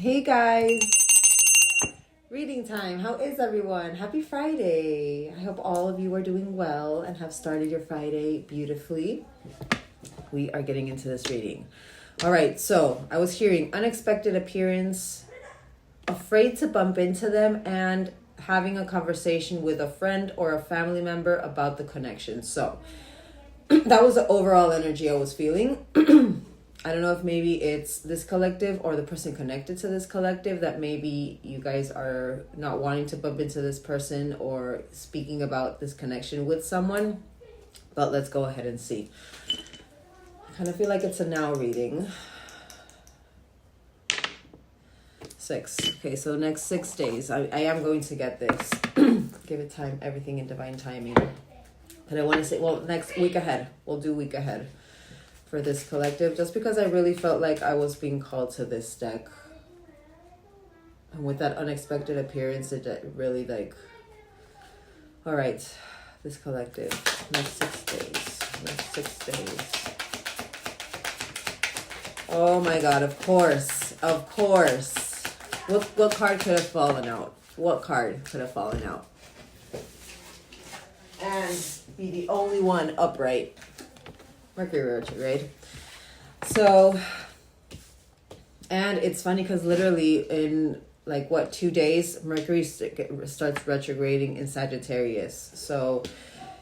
Hey guys, reading time. How is everyone? Happy Friday. I hope all of you are doing well and have started your Friday beautifully. We are getting into this reading. All right, so I was hearing unexpected appearance, afraid to bump into them, and having a conversation with a friend or a family member about the connection. So that was the overall energy I was feeling. I don't know if maybe it's this collective or the person connected to this collective that maybe you guys are not wanting to bump into this person or speaking about this connection with someone. But let's go ahead and see. I kind of feel like it's a now reading. 6. Okay, so next 6 days. I am going to get this. Give it time, everything in divine timing. And I want to say, well, next week ahead. We'll do week ahead for this collective, just because I really felt like I was being called to this deck. And with that unexpected appearance, it really like, all right, this collective, next 6 days, next 6 days. Oh my God, of course. What card could have fallen out? What card could have fallen out? And be the only one upright. Mercury retrograde. So, and it's funny because literally in 2 days, Mercury starts retrograding in Sagittarius. So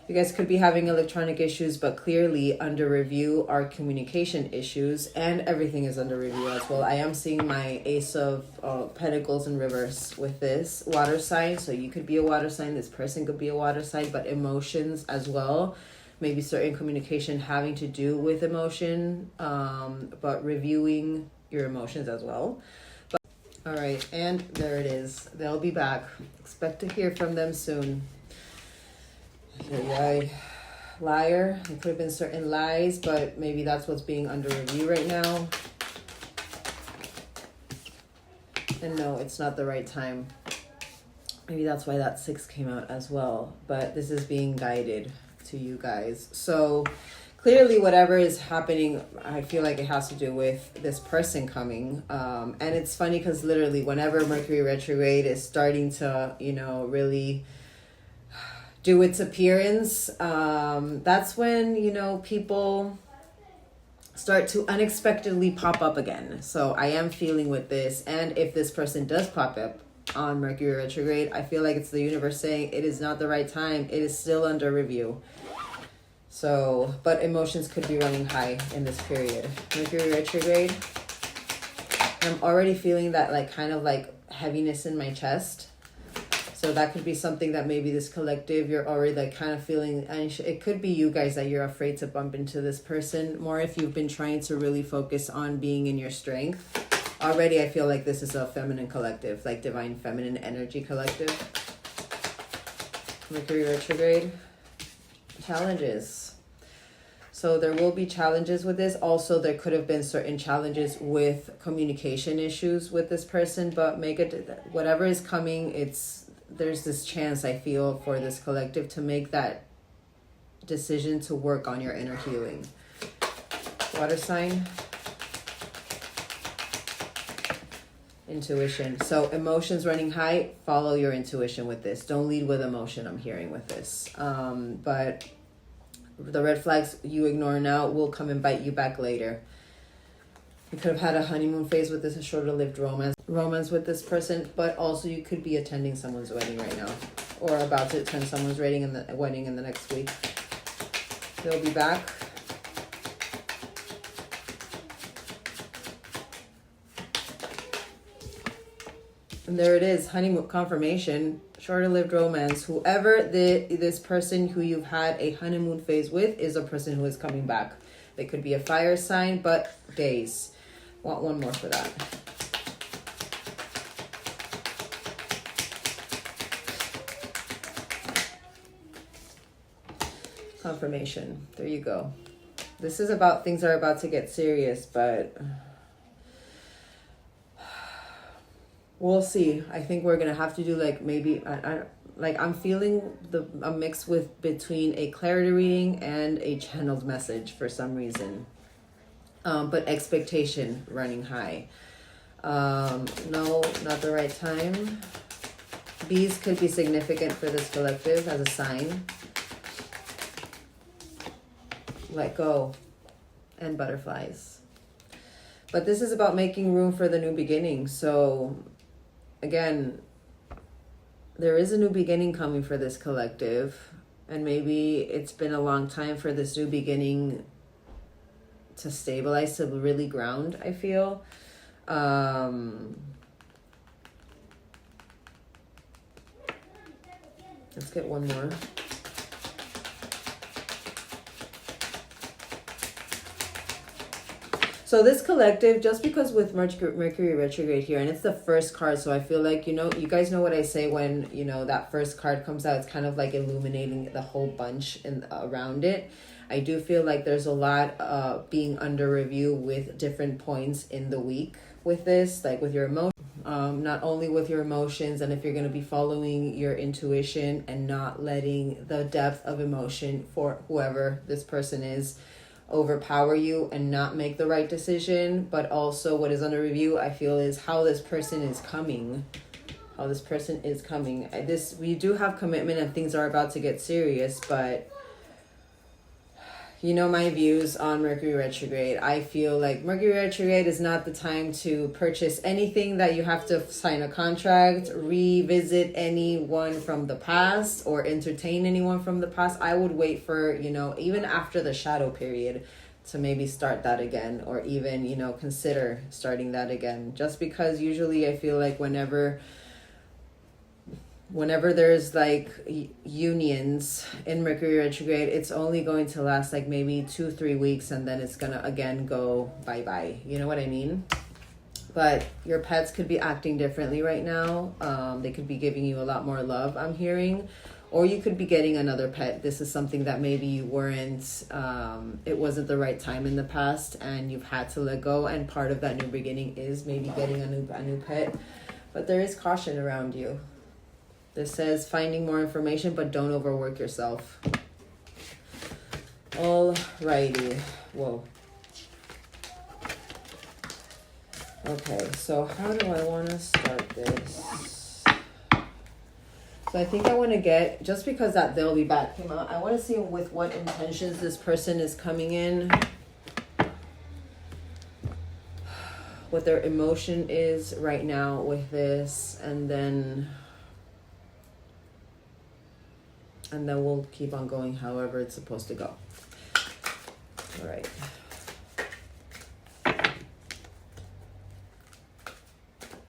you guys could be having electronic issues, but clearly under review are communication issues, and everything is under review as well. I am seeing my Ace of Pentacles in reverse with this water sign. So you could be a water sign. This person could be a water sign, but emotions as well. Maybe certain communication having to do with emotion, but reviewing your emotions as well. All right, and there it is. They'll be back. Expect to hear from them soon. Liar. It could have been certain lies, but maybe that's what's being under review right now. And no, it's not the right time. Maybe that's why that 6 came out as well. But this is being guided to you guys. So clearly whatever is happening, I feel like it has to do with this person coming. And it's funny because literally whenever Mercury retrograde is starting to, really do its appearance, that's when, people start to unexpectedly pop up again. So I am feeling with this. And if this person does pop up on Mercury retrograde, I feel like it's the universe saying it is not the right time. It is still under review. So, but emotions could be running high in this period. Mercury retrograde. I'm already feeling that kind of heaviness in my chest. So that could be something that maybe this collective, you're already kind of feeling, and it could be you guys that you're afraid to bump into this person more if you've been trying to really focus on being in your strength. Already I feel like this is a feminine collective, like divine feminine energy collective. Mercury retrograde. Challenges. So there will be challenges with this. Also, there could have been certain challenges with communication issues with this person, but whatever is coming, there's this chance I feel for this collective to make that decision to work on your inner healing. Water sign. Intuition. So emotions running high, follow your intuition with this. Don't lead with emotion, I'm hearing with this. But the red flags you ignore now will come and bite you back later. You could have had a honeymoon phase with this, a shorter lived romance with this person, but also you could be attending someone's wedding right now or about to attend someone's wedding in the next week. They'll be back. And there it is, honeymoon confirmation, shorter lived romance. Whoever this person who you've had a honeymoon phase with is a person who is coming back. They could be a fire sign, but days. Want one more for that. Confirmation. There you go. This is about things are about to get serious, but we'll see. I think we're gonna have to do maybe I'm feeling a mix between a clarity reading and a channeled message for some reason. But expectation running high. No, not the right time. Bees could be significant for this collective as a sign. Let go. And butterflies. But this is about making room for the new beginning. So again, there is a new beginning coming for this collective. And maybe it's been a long time for this new beginning to stabilize, to really ground, I feel. Let's get one more. So this collective, just because with Mercury retrograde here, and it's the first card, so I feel like, you know, you guys know what I say when, you know, that first card comes out, it's kind of like illuminating the whole bunch and around it. I do feel like there's a lot being under review with different points in the week with this, like with your emotions, not only with your emotions, and if you're going to be following your intuition and not letting the depth of emotion for whoever this person is overpower you and not make the right decision. But also what is under review, I feel, is how this person is coming. We do have commitment and things are about to get serious, but you know my views on Mercury retrograde. I feel like Mercury retrograde is not the time to purchase anything that you have to sign a contract, revisit anyone from the past, or entertain anyone from the past. I would wait for, you know, even after the shadow period to maybe start that again, or even, you know, consider starting that again. Just because usually I feel like whenever there's like unions in Mercury retrograde, it's only going to last like maybe 2-3 weeks, and then it's gonna again go bye-bye. You know what I mean? But your pets could be acting differently right now. They could be giving you a lot more love, I'm hearing. Or you could be getting another pet. This is something that maybe you weren't, it wasn't the right time in the past and you've had to let go. And part of that new beginning is maybe getting a new pet. But there is caution around you. This says finding more information, but don't overwork yourself. Alrighty. Whoa. Okay, so how do I want to start this? So I think I want to get, just because that they'll be back came out, I want to see with what intentions this person is coming in. What their emotion is right now with this, and then we'll keep on going however it's supposed to go. All right.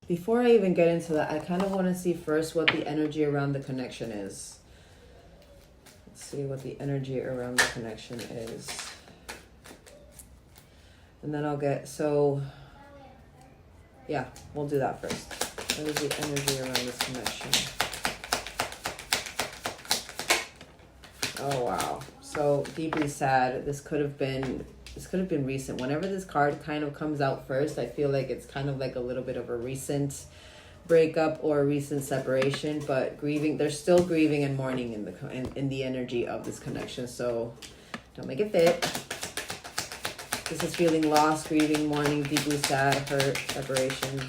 Before I even get into that, I kind of want to see first what the energy around the connection is. Let's see what the energy around the connection is. And then I'll get, so yeah, we'll do that first. What is the energy around this connection? Oh wow, so deeply sad. This could have been recent. Whenever this card kind of comes out first, I feel like it's kind of like a little bit of a recent breakup or a recent separation, but grieving, there's still grieving and mourning in the energy of this connection. So don't make it fit. This is feeling lost, grieving, mourning, deeply sad, hurt, separation.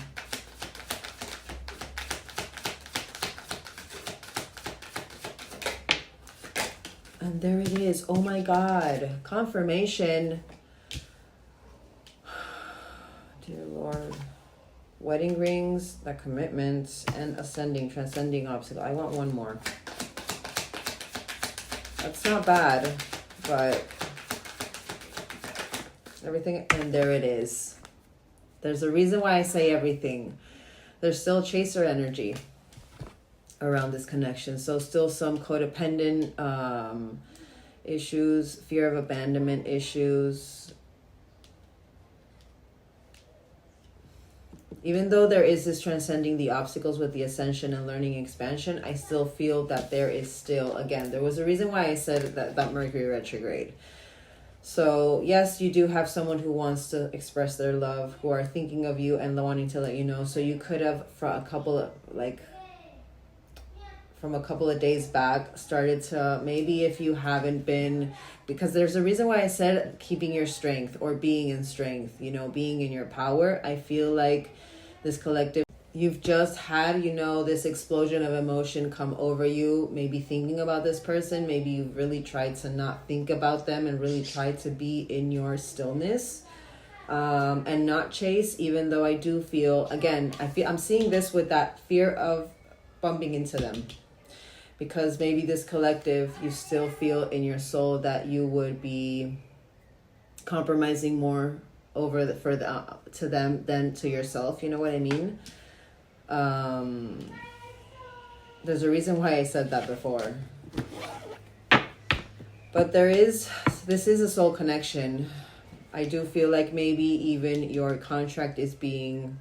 And there it is. Oh my God. Confirmation. Dear Lord. Wedding rings, the commitment, and ascending, transcending obstacle. I want one more. That's not bad, but everything, and there it is. There's a reason why I say everything. There's still chaser energy around this connection. So still some codependent issues, fear of abandonment issues. Even though there is this transcending the obstacles with the ascension and learning expansion, I still feel that there is still, again, there was a reason why I said that Mercury retrograde. So yes, you do have someone who wants to express their love, who are thinking of you and wanting to let you know. So you could have, from a couple of days back, started to, maybe if you haven't been, because there's a reason why I said keeping your strength or being in strength, you know, being in your power. I feel like this collective, you've just had, you know, this explosion of emotion come over you, maybe thinking about this person. Maybe you've really tried to not think about them and really tried to be in your stillness, and not chase. Even though I do feel, again, I'm seeing this with that fear of bumping into them, because maybe this collective, you still feel in your soul that you would be compromising more over to them than to yourself. You know what I mean? There's a reason why I said that before, but this is a soul connection. I do feel like maybe even your contract is being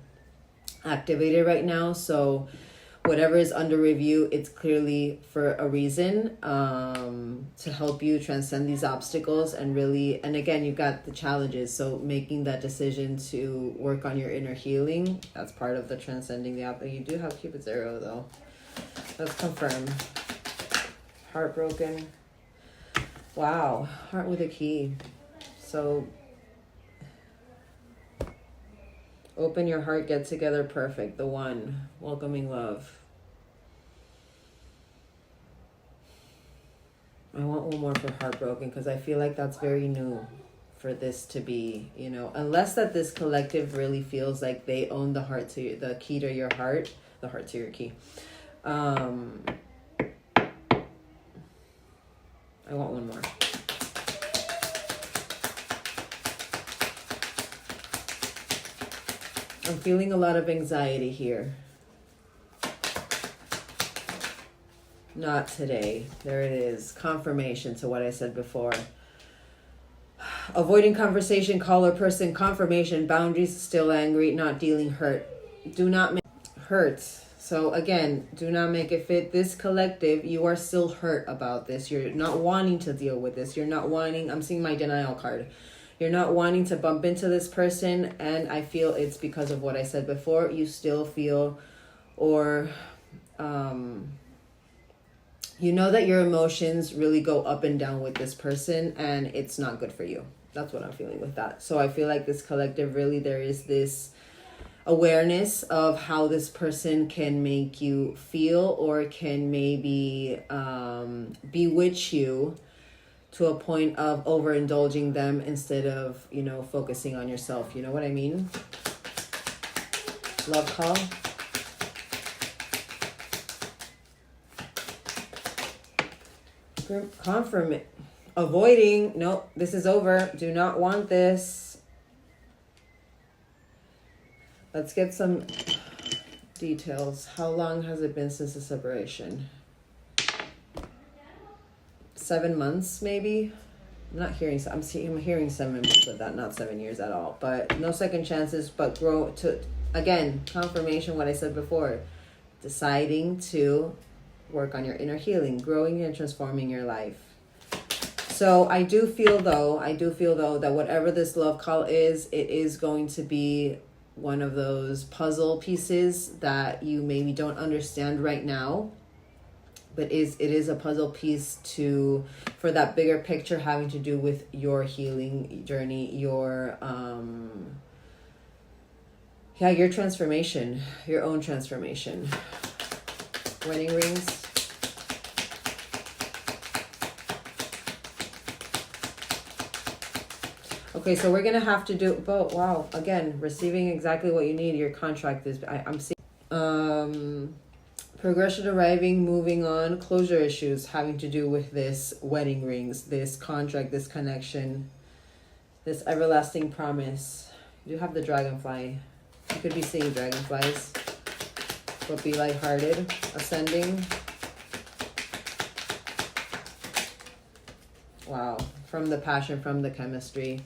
activated right now. So whatever is under review, it's clearly for a reason, to help you transcend these obstacles. And really, and again, you've got the challenges. So making that decision to work on your inner healing, that's part of the transcending the obstacle. You do have Cupid's arrow though. Let's confirm. Heartbroken. Wow. Heart with a key. So open your heart, get together, perfect. The one, welcoming love. I want one more for heartbroken, because I feel like that's very new for this to be, you know, unless that this collective really feels like they own the heart to the key to your heart, the heart to your key. I want one more. I'm feeling a lot of anxiety here. Not today. There it is. Confirmation to what I said before. Avoiding conversation, caller, person, confirmation, boundaries, still angry, not dealing hurt. Do not make hurt. So again, do not make it fit. This collective, you are still hurt about this. You're not wanting to deal with this. You're not wanting, I'm seeing my denial card. You're not wanting to bump into this person, and I feel it's because of what I said before. You still feel, or you know that your emotions really go up and down with this person, and it's not good for you. That's what I'm feeling with that. So I feel like this collective, really, there is this awareness of how this person can make you feel, or can maybe bewitch you to a point of overindulging them instead of, you know, focusing on yourself. You know what I mean? Love call. Confirm it. Avoiding. Nope, this is over. Do not want this. Let's get some details. How long has it been since the separation? 7 months, maybe. I'm not hearing. I'm hearing 7 months of that, not 7 years at all. But no second chances. But grow to, again, confirmation. What I said before, deciding to work on your inner healing, growing and transforming your life. So I do feel though that whatever this love call is, it is going to be one of those puzzle pieces that you maybe don't understand right now, but it is a puzzle piece for that bigger picture having to do with your healing journey, your transformation, your own transformation. Wedding rings. Okay, so we're gonna have to do both. Wow, again, receiving exactly what you need. Your contract is. I'm seeing progression, arriving, moving on, closure issues having to do with this wedding rings, this contract, this connection, this everlasting promise. You have the dragonfly. You could be seeing dragonflies, but be lighthearted. Ascending. Wow, from the passion, from the chemistry.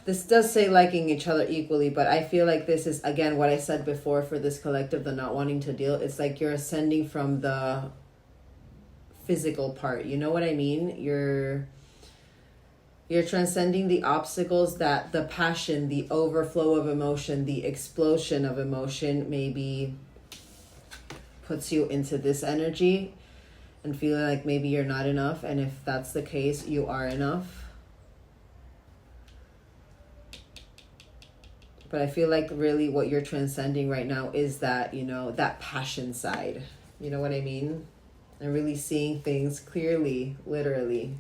This does say liking each other equally, but I feel like this is, again, what I said before for this collective, the not wanting to deal. It's like you're ascending from the physical part. You know what I mean? You're transcending the obstacles that the passion, the overflow of emotion, the explosion of emotion maybe puts you into this energy and feeling like maybe you're not enough. And if that's the case, you are enough. But I feel like really what you're transcending right now is that, you know, that passion side. You know what I mean? And really seeing things clearly, literally.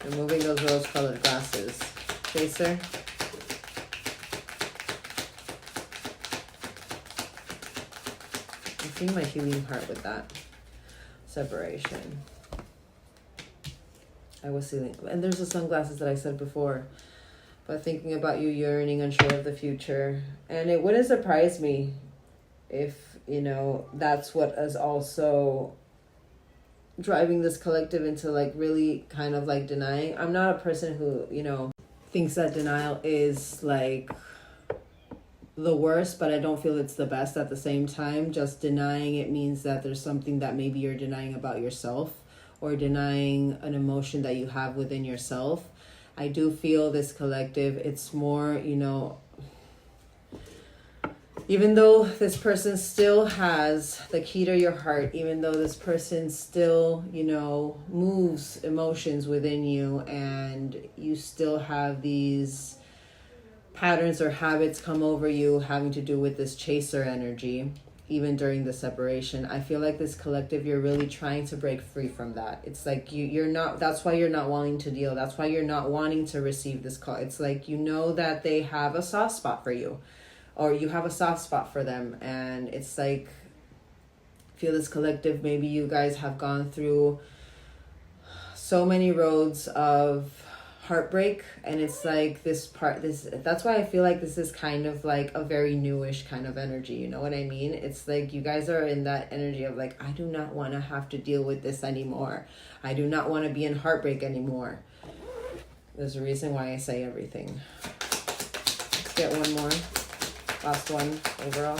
Removing those rose-colored glasses. Chaser. I'm seeing my healing heart with that. Separation. I was seeing, and there's the sunglasses that I said before. But thinking about you yearning, unsure of the future. And it wouldn't surprise me if, you know, that's what is also driving this collective into like really kind of like denying. I'm not a person who, you know, thinks that denial is like the worst, but I don't feel it's the best at the same time. Just denying it means that there's something that maybe you're denying about yourself, or denying an emotion that you have within yourself. I do feel this collective, it's more, you know, even though this person still has the key to your heart, even though this person still, you know, moves emotions within you, and you still have these patterns or habits come over you having to do with this chaser energy, even during the separation, I feel like this collective, you're really trying to break free from that. It's like you're not, that's why you're not wanting to deal. That's why you're not wanting to receive this call. It's like, you know that they have a soft spot for you, or you have a soft spot for them. And it's like, feel this collective, maybe you guys have gone through so many roads of heartbreak, and it's like that's why I feel like this is kind of like a very newish kind of energy, you know what I mean? It's like you guys are in that energy of like, I do not want to have to deal with this anymore. I do not want to be in heartbreak anymore. There's a reason why I say everything. Let's get one more, last one overall.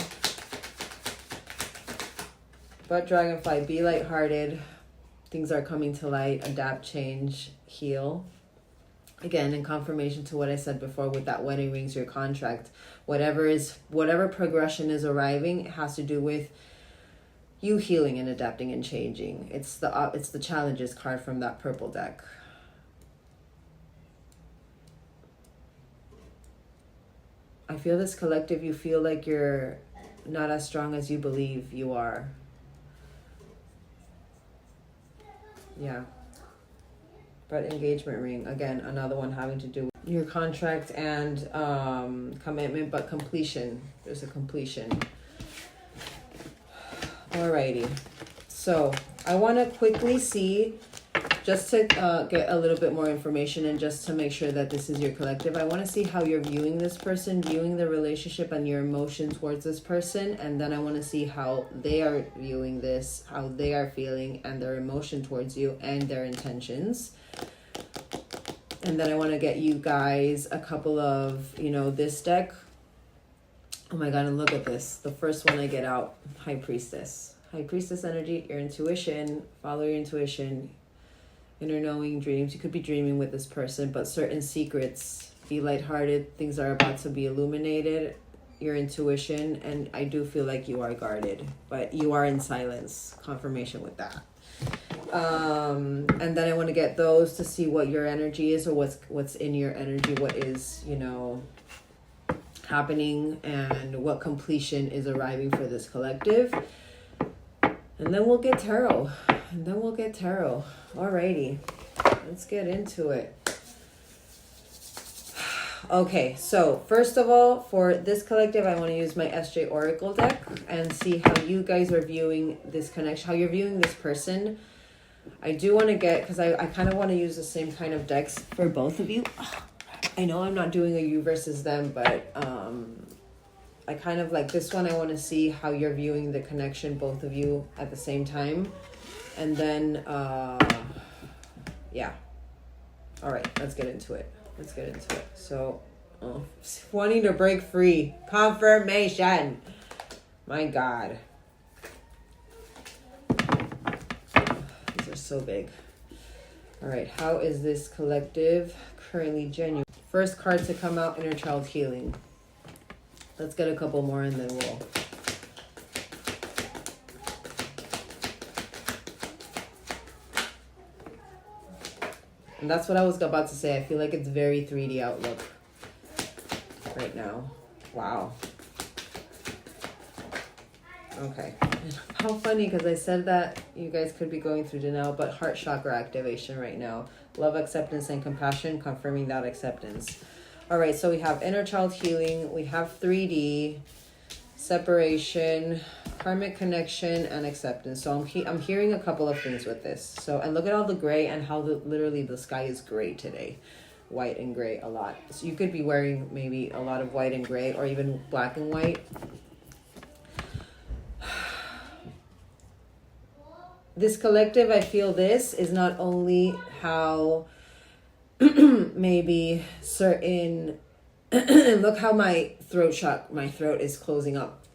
But Dragonfly, be lighthearted. Things are coming to light. Adapt, change, heal. Again, in confirmation to what I said before with that wedding rings, your contract, whatever progression is arriving, it has to do with you healing and adapting and changing. It's the challenges card from that purple deck. I feel this collective, you feel like you're not as strong as you believe you are. Yeah. But engagement ring, again, another one having to do with your contract and commitment, but completion. There's a completion. Alrighty. So I want to quickly see, just to get a little bit more information and just to make sure that this is your collective. I want to see how you're viewing this person, viewing the relationship and your emotion towards this person. And then I want to see how they are viewing this, how they are feeling, and their emotion towards you and their intentions. And then I want to get you guys a couple of, you know, this deck. Oh my God, and look at this. The first one I get out, High Priestess. High Priestess energy, your intuition, follow your intuition, inner knowing, dreams. You could be dreaming with this person, but certain secrets, be lighthearted. Things are about to be illuminated, your intuition, and I do feel like you are guarded, but you are in silence. Confirmation with that. And then I want to get those to see what your energy is, or what's in your energy, what is, you know, happening, and what completion is arriving for this collective. And then we'll get tarot. Alrighty, let's get into it. Okay, so first of all, for this collective, I want to use my SJ Oracle deck and see how you guys are viewing this connection, how you're viewing this person. I do want to get, because I kind of want to use the same kind of decks for both of you. I know I'm not doing a you versus them, but I kind of like this one. I want to see how you're viewing the connection, both of you at the same time. And then, yeah. All right, let's get into it. So, wanting to break free. Confirmation. My God. These are so big. All right, how is this collective currently genuine? First card to come out, Inner Child Healing. Let's get a couple more and then we'll... And that's what I was about to say. I feel like it's very 3D outlook. right now. Wow. Okay. How funny, because I said that you guys could be going through denial, but heart chakra activation right now. Love, acceptance, and compassion, confirming that acceptance. All right, so we have inner child healing. We have 3D, separation, karmic connection, and acceptance. So I'm hearing a couple of things with this. So, and look at all the gray and how literally the sky is gray today. White and gray a lot. So you could be wearing maybe a lot of white and gray, or even black and white. This collective, I feel this is not only how maybe certain look how my throat is closing up.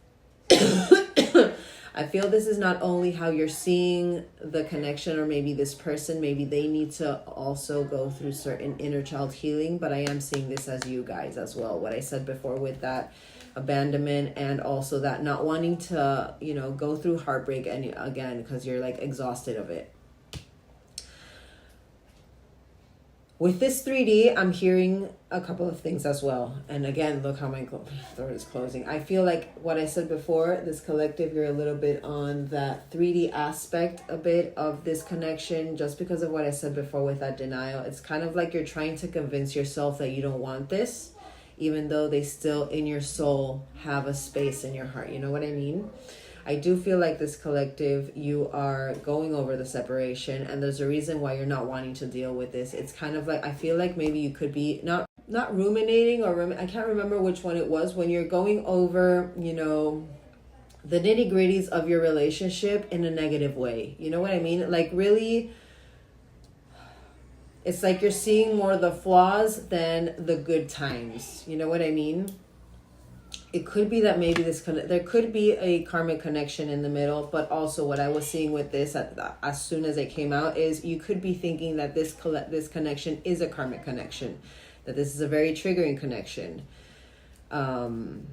I feel this is not only how you're seeing the connection, or maybe this person, maybe they need to also go through certain inner child healing, but I am seeing this as you guys as well. What I said before with that abandonment, and also that not wanting to, go through heartbreak and again, because you're like exhausted of it. With this 3D, I'm hearing a couple of things as well. And again, look how my throat is closing. I feel like what I said before, this collective, you're a little bit on that 3D aspect a bit of this connection, just because of what I said before with that denial. It's kind of like you're trying to convince yourself that you don't want this, even though they still in your soul have a space in your heart. You know what I mean? I do feel like this collective, you are going over the separation, and there's a reason why you're not wanting to deal with this. It's kind of like, I feel like maybe you could be not ruminating, or I can't remember which one it was, when you're going over, the nitty gritties of your relationship in a negative way. You know what I mean? Like really, it's like you're seeing more the flaws than the good times. You know what I mean? It could be that maybe there could be a karmic connection in the middle, but also what I was seeing with this as soon as it came out is you could be thinking that this connection is a karmic connection, that this is a very triggering connection, and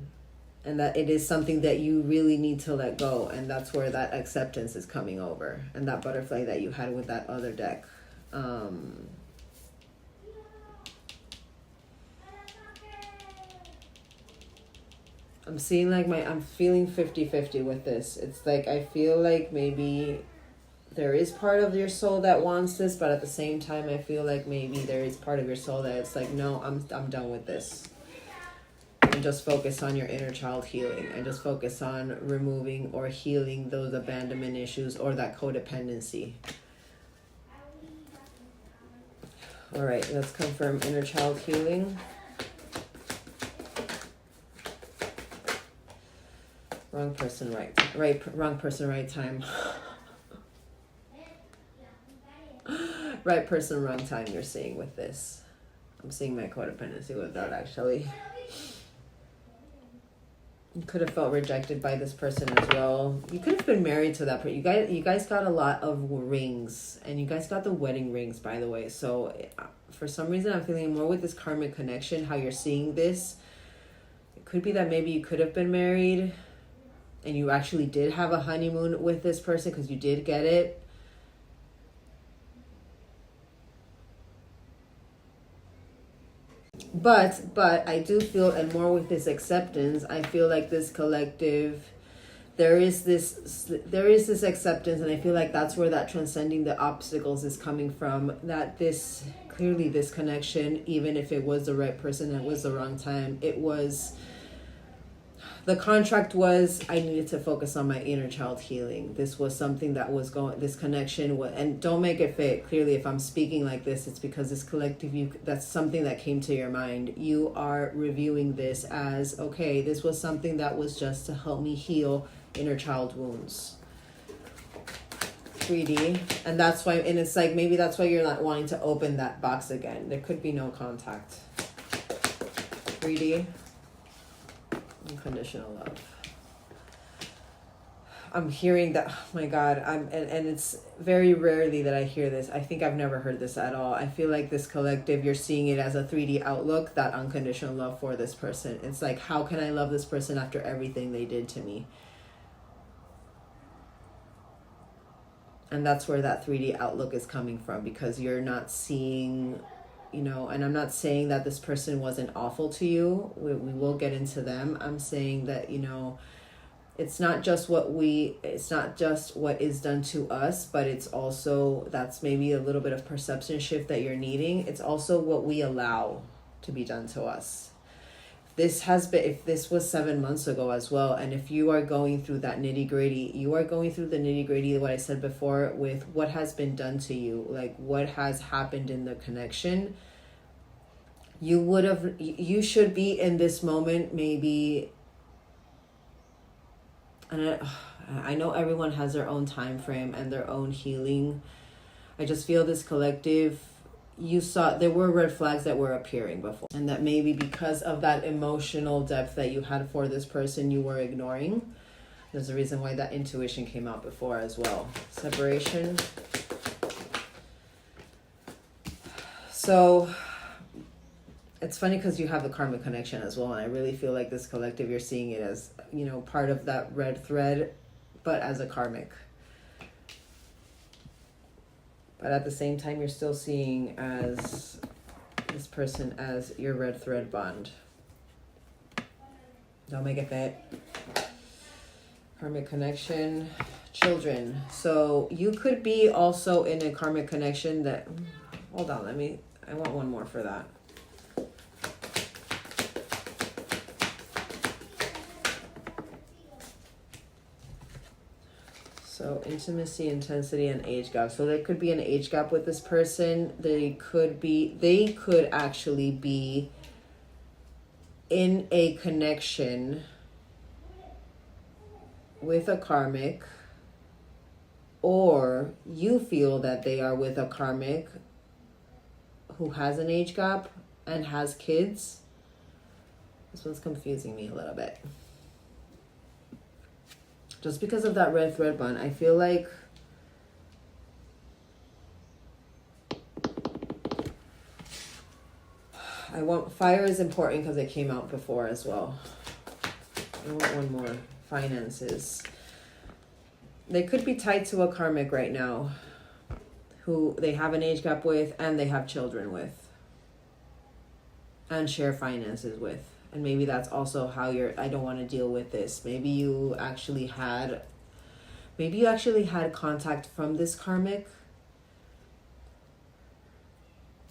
that it is something that you really need to let go, and that's where that acceptance is coming over, and that butterfly that you had with that other deck. I'm seeing like I'm feeling 50-50 with this. It's like I feel like maybe there is part of your soul that wants this, but at the same time I feel like maybe there is part of your soul that it's like, no, I'm done with this. And just focus on your inner child healing, and just focus on removing or healing those abandonment issues or that codependency. All right, let's confirm inner child healing. Wrong person, wrong person, right time. Right person, wrong time, you're seeing with this. I'm seeing my codependency with that, actually. You could have felt rejected by this person as well. You could have been married to that person. You guys got a lot of rings, and you guys got the wedding rings, by the way. So for some reason, I'm feeling more with this karmic connection, how you're seeing this. It could be that maybe you could have been married, and you actually did have a honeymoon with this person because you did get it. But I do feel, and more with this acceptance, I feel like this collective, there is this acceptance, and I feel like that's where that transcending the obstacles is coming from. That this connection, even if it was the right person and it was the wrong time, the contract was, I needed to focus on my inner child healing. This was something that was this connection was, and don't make it fit. Clearly, if I'm speaking like this, it's because this collective, that's something that came to your mind. You are reviewing this as, okay, this was something that was just to help me heal inner child wounds. 3D. And that's why, and it's like, maybe that's why you're not wanting to open that box again. There could be no contact. 3D. Unconditional love. I'm hearing that, oh my God, and it's very rarely that I hear this. I think I've never heard this at all. I feel like this collective, you're seeing it as a 3D outlook, that unconditional love for this person. It's like, how can I love this person after everything they did to me? And that's where that 3D outlook is coming from, because you're not seeing you know, and I'm not saying that this person wasn't awful to you. We will get into them. I'm saying that, you know, it's not just what is done to us, but it's also, that's maybe a little bit of perception shift that you're needing. It's also what we allow to be done to us. If this was 7 months ago as well, and if you are going through that nitty gritty, you are going through the nitty gritty, what I said before, with what has been done to you, like what has happened in the connection, you should be in this moment maybe. And I know everyone has their own time frame and their own healing. I just feel this collective, you saw there were red flags that were appearing before, and that maybe because of that emotional depth that you had for this person, you were ignoring. There's a reason why that intuition came out before as well. Separation. So it's funny because you have the karmic connection as well, and I really feel like this collective, you're seeing it as, you know, part of that red thread, but as a karmic. But at the same time, you're still seeing as this person as your red thread bond. Don't make it fit. Karmic connection, children. So you could be also in a karmic connection that, hold on, I want one more for that. So intimacy, intensity, and age gap. So there could be an age gap with this person. They could actually be in a connection with a karmic, or you feel that they are with a karmic who has an age gap and has kids. This one's confusing me a little bit. Just because of that red thread bond, I feel like fire is important because it came out before as well. I want one more. Finances. They could be tied to a karmic right now who they have an age gap with and they have children with and share finances with. And maybe that's also how I don't want to deal with this. Maybe you actually had contact from this karmic.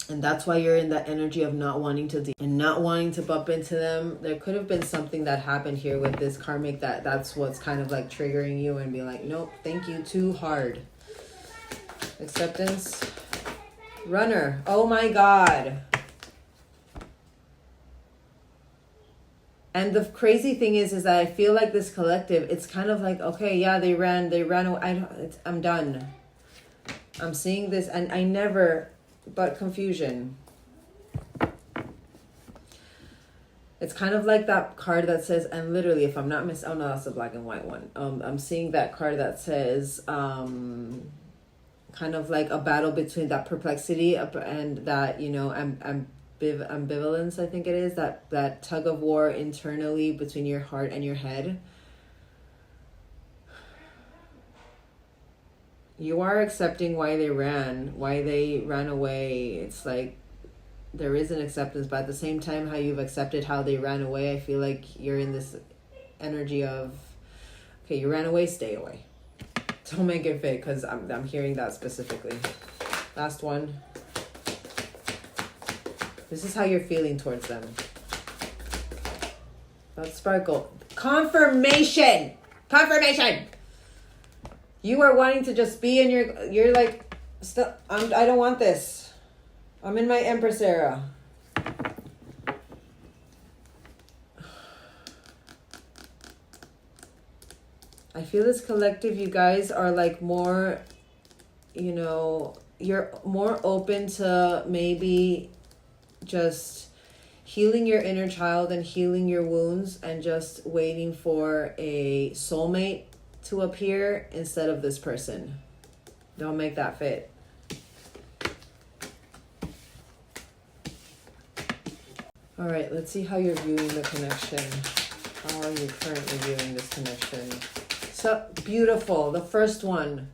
And that's why you're in that energy of not wanting to deal and not wanting to bump into them. There could have been something that happened here with this karmic that's what's kind of like triggering you and be like, nope, thank you, too hard. Acceptance. Runner. Oh my God. And the crazy thing is that I feel like this collective, it's kind of like, okay, yeah, they ran away. I'm done. I'm seeing this and but confusion. It's kind of like that card that says, and literally, if I'm not oh no, that's the black and white one. I'm seeing that card that says, kind of like a battle between that perplexity and that, you know, ambivalence, I think it is, that tug of war internally between your heart and your head. You are accepting why they ran away. It's like there is an acceptance, but at the same time, how you've accepted how they ran away, I feel like you're in this energy of, okay, you ran away, stay away. Don't make it fit, because I'm hearing that specifically. Last one. This is how you're feeling towards them. That sparkle. Confirmation! Confirmation! You are wanting to just be in you're like, I don't want this. I'm in my Empress era. I feel this collective, you guys are like more, you know, you're more open to maybe just healing your inner child and healing your wounds and just waiting for a soulmate to appear instead of this person. Don't make that fit. All right, let's see how you're viewing the connection. How are you currently viewing this connection? So beautiful. The first one.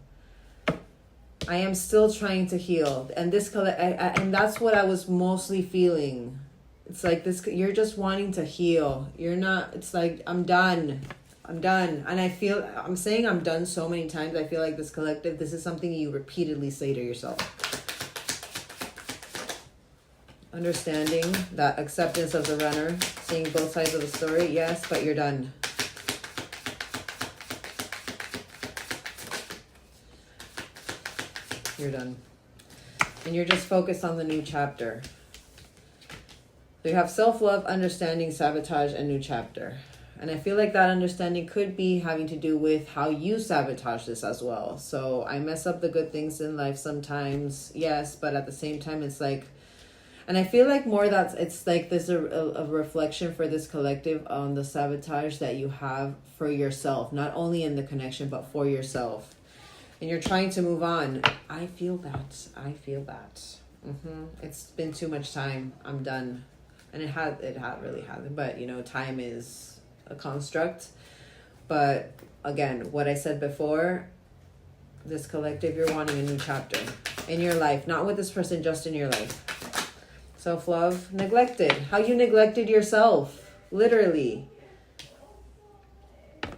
I am still trying to heal. And and that's what I was mostly feeling. It's like this, you're just wanting to heal. You're not, it's like, I'm done. I'm done. And I'm saying I'm done so many times. I feel like this collective, this is something you repeatedly say to yourself. Understanding that acceptance of the runner, seeing both sides of the story. Yes, but you're done. You're done. And you're just focused on the new chapter. So you have self-love, understanding, sabotage, and new chapter. And I feel like that understanding could be having to do with how you sabotage this as well. So I mess up the good things in life sometimes, yes, but at the same time, it's like, and I feel like more it's like there's a reflection for this collective on the sabotage that you have for yourself, not only in the connection, but for yourself. And you're trying to move on. I feel that. It's been too much time. I'm done. And it really hasn't. But, time is a construct. But again, what I said before, this collective, you're wanting a new chapter in your life. Not with this person, just in your life. Self-love, neglected. How you neglected yourself. Literally.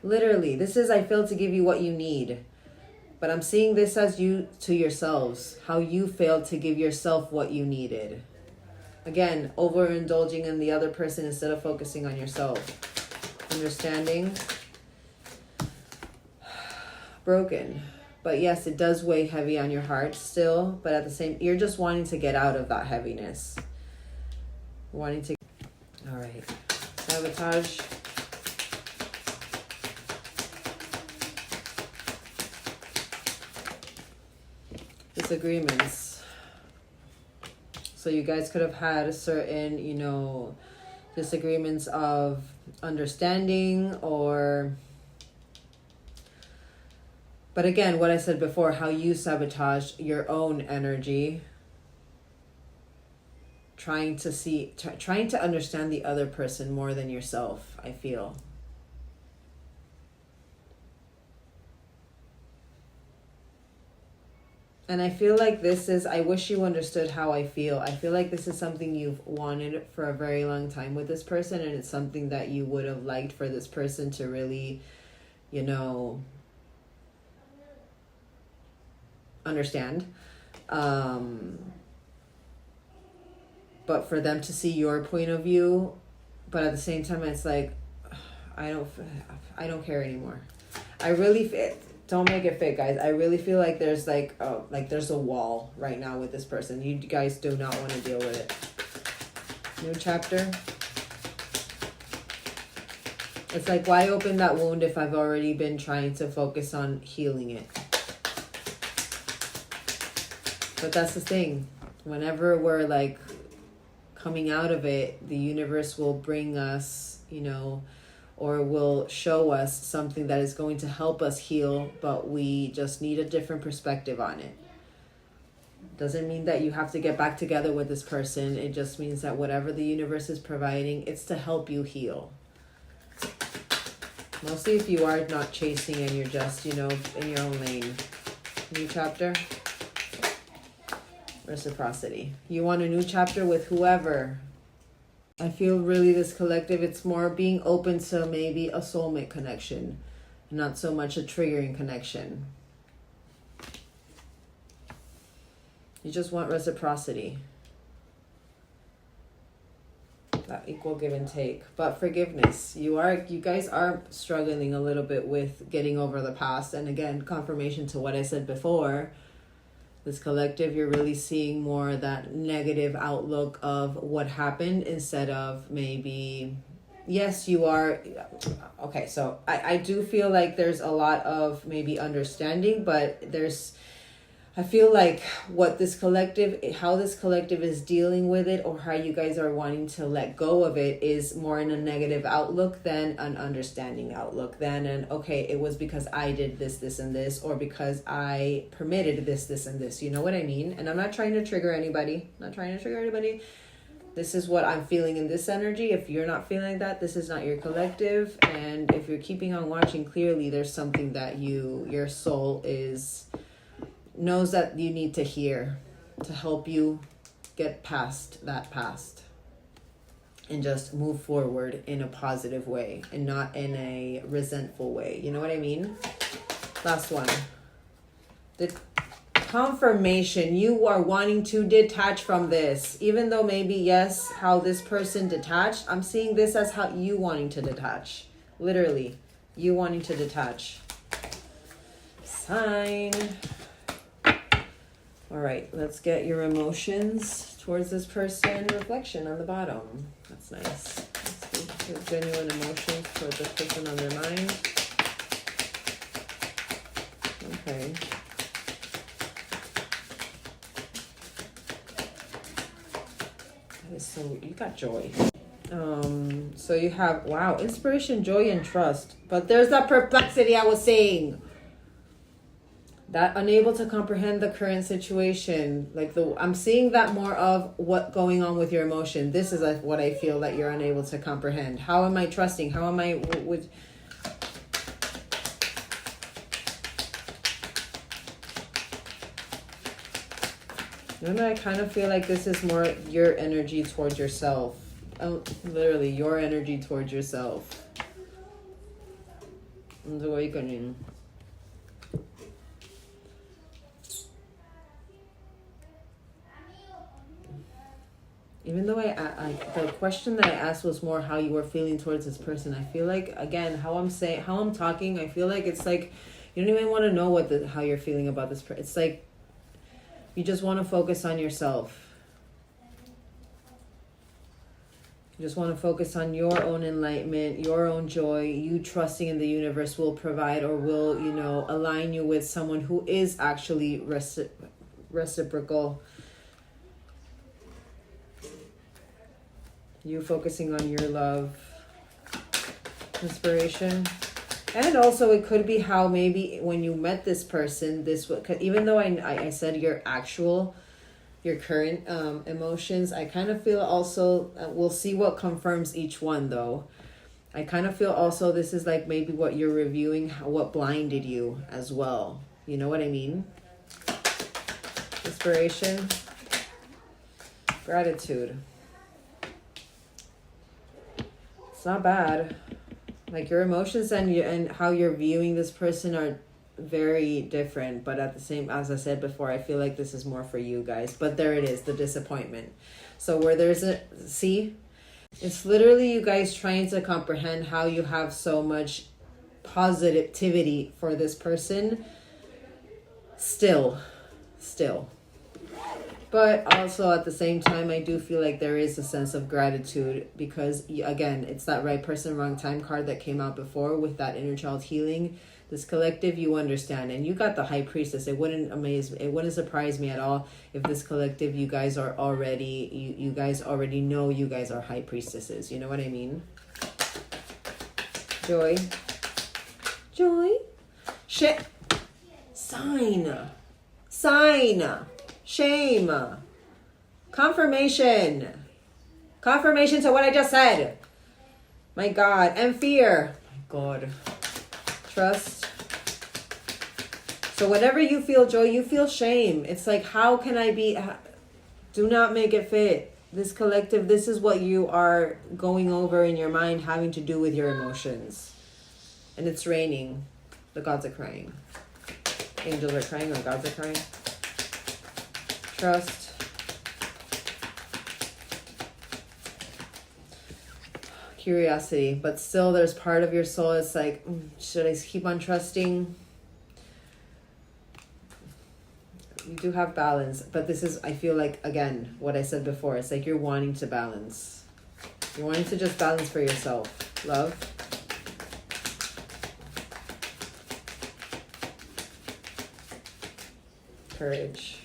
This is, I failed to give you what you need. But I'm seeing this as you to yourselves. How you failed to give yourself what you needed. Again, overindulging in the other person instead of focusing on yourself. Understanding. Broken. But yes, it does weigh heavy on your heart still. But at the same, you're just wanting to get out of that heaviness. All right. Sabotage. Disagreements. So you guys could have had a certain, disagreements of understanding but again, what I said before, how you sabotage your own energy, trying to understand the other person more than yourself, I feel. And I feel like I wish you understood how I feel. I feel like this is something you've wanted for a very long time with this person, and it's something that you would have liked for this person to really, understand. But for them to see your point of view, but at the same time, it's like, I don't care anymore. Don't make it fit, guys. I really feel like there's there's a wall right now with this person. You guys do not want to deal with it. New chapter. It's like, why open that wound if I've already been trying to focus on healing it? But that's the thing. Whenever we're coming out of it, the universe will bring us, or will show us something that is going to help us heal, but we just need a different perspective on it. Doesn't mean that you have to get back together with this person. It just means that whatever the universe is providing, it's to help you heal. Mostly if you are not chasing and you're just, in your own lane. New chapter. Reciprocity. You want a new chapter with whoever. I feel really this collective, it's more being open to maybe a soulmate connection, not so much a triggering connection. You just want reciprocity. That equal give and take. But forgiveness. You guys are struggling a little bit with getting over the past. And again, confirmation to what I said before. This collective, you're really seeing more that negative outlook of what happened instead of maybe, yes, you are. Okay, so I do feel like there's a lot of maybe understanding, but I feel like how this collective is dealing with it, or how you guys are wanting to let go of it, is more in a negative outlook than an understanding outlook, than okay, it was because I did this, and this, or because I permitted this, and this. You know what I mean? And I'm not trying to trigger anybody. This is what I'm feeling in this energy. If you're not feeling that, this is not your collective. And if you're keeping on watching, clearly there's something that your soul is knows that you need to hear to help you get past that past and just move forward in a positive way and not in a resentful way. You know what I mean? Last one. The confirmation. You are wanting to detach from this. Even though maybe, yes, how this person detached, I'm seeing this as how you wanting to detach. Literally, you wanting to detach. Sign. All right, let's get your emotions towards this person. Reflection on the bottom. That's nice. Let's see genuine emotions towards this person on their mind. Okay. That is so, you got joy. So you have, wow, inspiration, joy, and trust. But there's that perplexity I was saying. That unable to comprehend the current situation. Like I'm seeing that more of what going on with your emotion. This is like what I feel that you're unable to comprehend. How am I trusting? How am I with? Remember, I kind of feel like this is more your energy towards yourself. Literally, your energy towards yourself. And the awakening. Even though the question that I asked was more how you were feeling towards this person, I feel like, again, how I'm talking, I feel like it's like you don't even want to know how you're feeling about this person. It's like you just want to focus on yourself. You just want to focus on your own enlightenment, your own joy, you trusting in the universe will provide or will, align you with someone who is actually reciprocal. You focusing on your love, inspiration. And also it could be how maybe when you met this person, even though I said your current emotions, I kind of feel also, we'll see what confirms each one though. I kind of feel also this is like maybe what you're reviewing, what blinded you as well. You know what I mean? Inspiration, gratitude. It's not bad. Like your emotions and how you're viewing this person are very different, but at the same, as I said before, I feel like this is more for you guys. But there it is, the disappointment. So where there's it's literally you guys trying to comprehend how you have so much positivity for this person still. But also at the same time, I do feel like there is a sense of gratitude because, again, it's that right person, wrong time card that came out before with that inner child healing. This collective, you understand. And you got the High Priestess. It wouldn't surprise me at all if this collective, you guys are already, you guys already know you guys are High Priestesses. You know what I mean? Joy. Shit. Sign. Shame. Confirmation to what I just said. My God. And fear. My God. Trust. So whenever you feel joy, you feel shame. It's like, how can I be? Do not make it fit. This collective, this is what you are going over in your mind, having to do with your emotions. And it's raining. The gods are crying. Angels are crying or gods are crying. Trust. Curiosity. But still there's part of your soul it's like, should I keep on trusting? You do have balance. But this is, I feel like, again, what I said before. It's like you're wanting to balance. You're wanting to just balance for yourself. Love. Courage.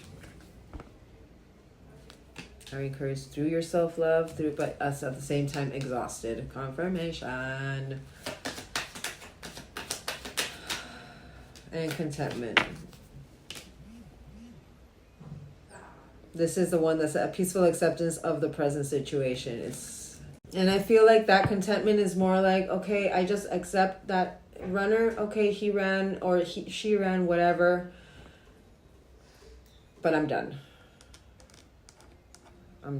Are encouraged through your self-love, but us at the same time exhausted. Confirmation. And contentment. This is the one that's a peaceful acceptance of the present situation. And I feel like that contentment is more like, okay, I just accept that runner. Okay, he ran or she ran, whatever. But I'm done. I'm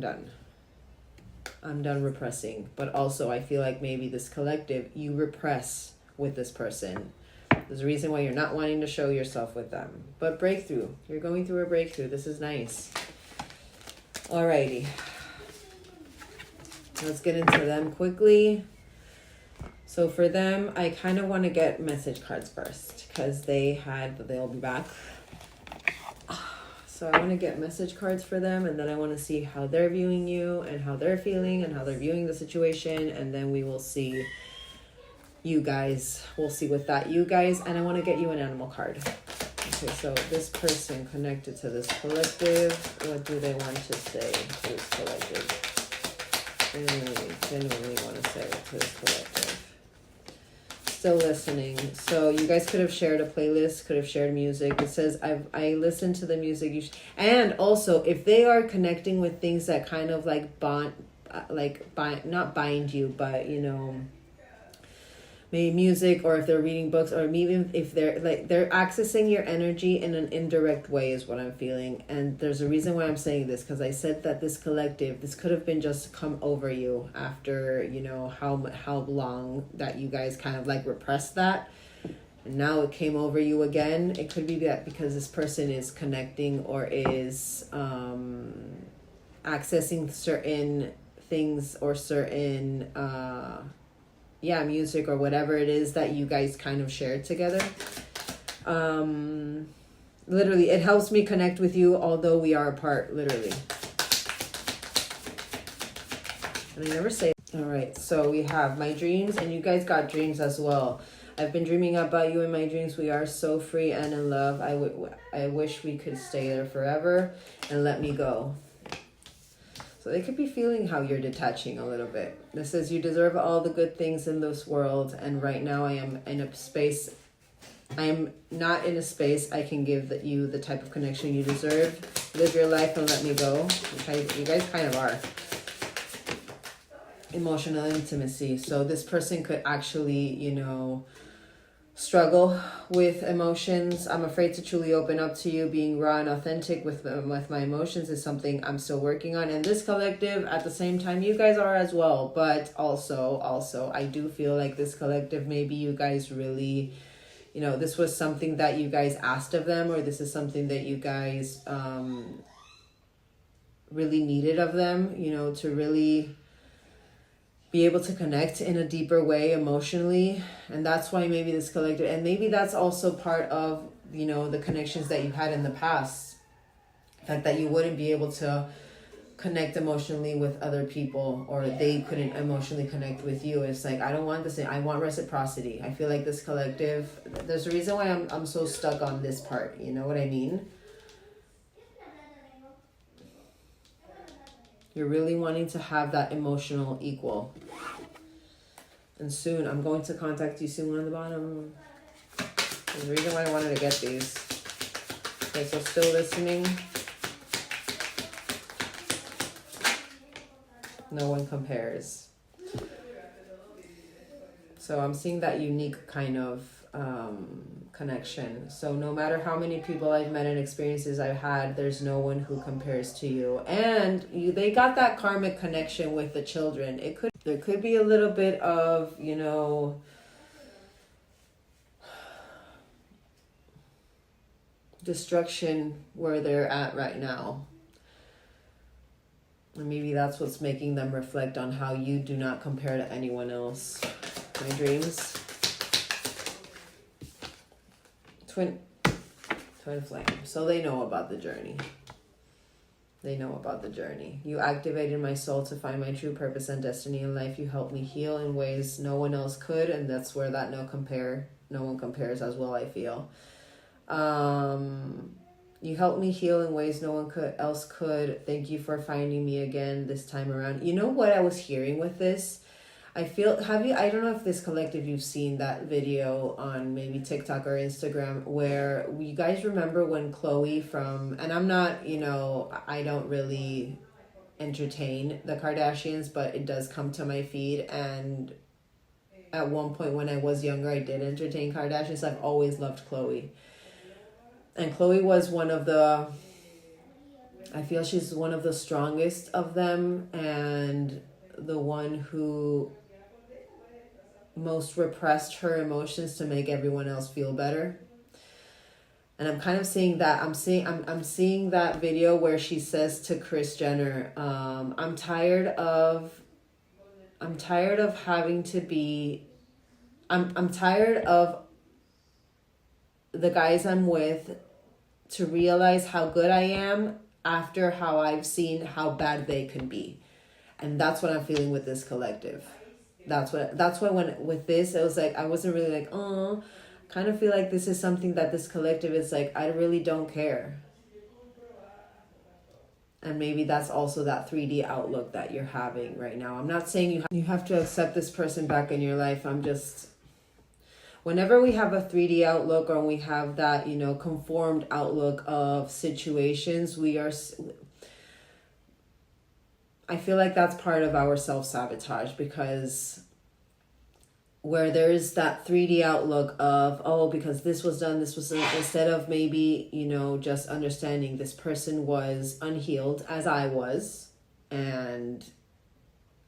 done repressing. But also, I feel like maybe this collective, you repress with this person. There's a reason why you're not wanting to show yourself with them. But breakthrough. You're going through a breakthrough. This is nice. Alrighty. Let's get into them quickly. So for them, I kind of want to get message cards first because they'll be back. So I want to get message cards for them, and then I want to see how they're viewing you and how they're feeling and how they're viewing the situation, and then we will see you guys. We'll see with that, you guys, and I want to get you an animal card. Okay, so this person connected to this collective, what do they want to say to this collective? They genuinely want to say to this collective. Still listening. So you guys could have shared a playlist, could have shared music. It says I listened to the music and also if they are connecting with things that kind of like not bind you, but you know, maybe music, or if they're reading books, or even if they're accessing your energy in an indirect way is what I'm feeling. And there's a reason why I'm saying this, because I said that this collective, this could have been just come over you after, you know, how long that you guys kind of like repressed that, and now it came over you again. It could be that because this person is connecting or is accessing certain things or certain music or whatever it is that you guys kind of shared together. Literally, it helps me connect with you, although we are apart, literally. And I never say. All right, so we have my dreams, and you guys got dreams as well. I've been dreaming about you in my dreams. We are so free and in love. I wish we could stay there forever and let me go. So they could be feeling how you're detaching a little bit. This says you deserve all the good things in this world. And right now I am in a space. I am not in a space I can give you the type of connection you deserve. Live your life and let me go. Which you guys kind of are. Emotional intimacy. So this person could actually, you know, struggle with emotions. I'm afraid to truly open up to you. Being raw and authentic with my emotions is something I'm still working on. And this collective, at the same time, you guys are as well. But also, I do feel like this collective, maybe you guys really, you know, this was something that you guys asked of them, or this is something that you guys really needed of them, you know, to really be able to connect in a deeper way emotionally. And that's why maybe this collective, and maybe that's also part of, you know, the connections that you had in the past, the fact that you wouldn't be able to connect emotionally with other people, or they couldn't emotionally connect with you. It's like, I don't want this, I want reciprocity. I feel like this collective, there's a reason why I'm so stuck on this part, you know what I mean? You're really wanting to have that emotional equal. And soon, I'm going to contact you soon on the bottom. There's the reason why I wanted to get these. Okay, so still listening. No one compares. So I'm seeing that unique kind of connection. So no matter how many people I've met and experiences I've had, there's no one who compares to you. And they got that karmic connection with the children. There could be a little bit of, you know, destruction where they're at right now. And maybe that's what's making them reflect on how you do not compare to anyone else. My dreams. Twin flame. So they know about the journey. They know about the journey. You activated my soul to find my true purpose and destiny in life. You helped me heal in ways no one else could. And that's where that no one compares as well, I feel. You helped me heal in ways no one else could. Thank you for finding me again this time around. You know what I was hearing with this? I don't know if this collective, you've seen that video on maybe TikTok or Instagram where you guys remember when Khloe and I'm not, you know, I don't really entertain the Kardashians, but it does come to my feed. And at one point when I was younger, I did entertain Kardashians. I've always loved Khloe. And Khloe was one of the I feel she's one of the strongest of them and the one who most repressed her emotions to make everyone else feel better. And I'm kind of seeing that. I'm seeing that video where she says to Kris Jenner, I'm tired of having to be, I'm tired of the guys I'm with to realize how good I am after how I've seen how bad they can be. And that's what I'm feeling with this collective. That's why when with this, it was like, I wasn't really like, oh, kind of feel like this is something that this collective is like, I really don't care. And maybe that's also that 3D outlook that you're having right now. I'm not saying you have to accept this person back in your life. I'm just, whenever we have a 3D outlook or we have that, you know, conformed outlook of situations, I feel like that's part of our self-sabotage, because where there is that 3D outlook of, oh, because this was done, instead of maybe, you know, just understanding this person was unhealed as I was, and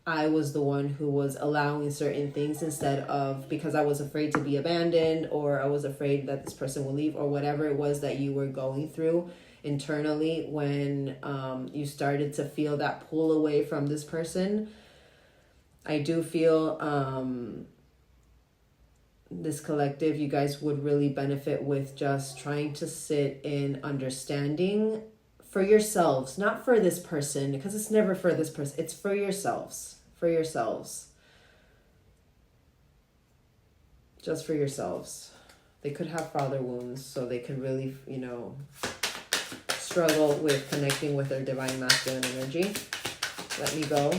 I was the one who was allowing certain things instead of, because I was afraid to be abandoned, or I was afraid that this person will leave, or whatever it was that you were going through internally when you started to feel that pull away from this person. I do feel this collective, you guys would really benefit with just trying to sit in understanding for yourselves, not for this person, because it's never for this person, it's for yourselves. For yourselves. Just for yourselves. They could have father wounds, so they could really, you know, struggle with connecting with their divine masculine energy. Let me go.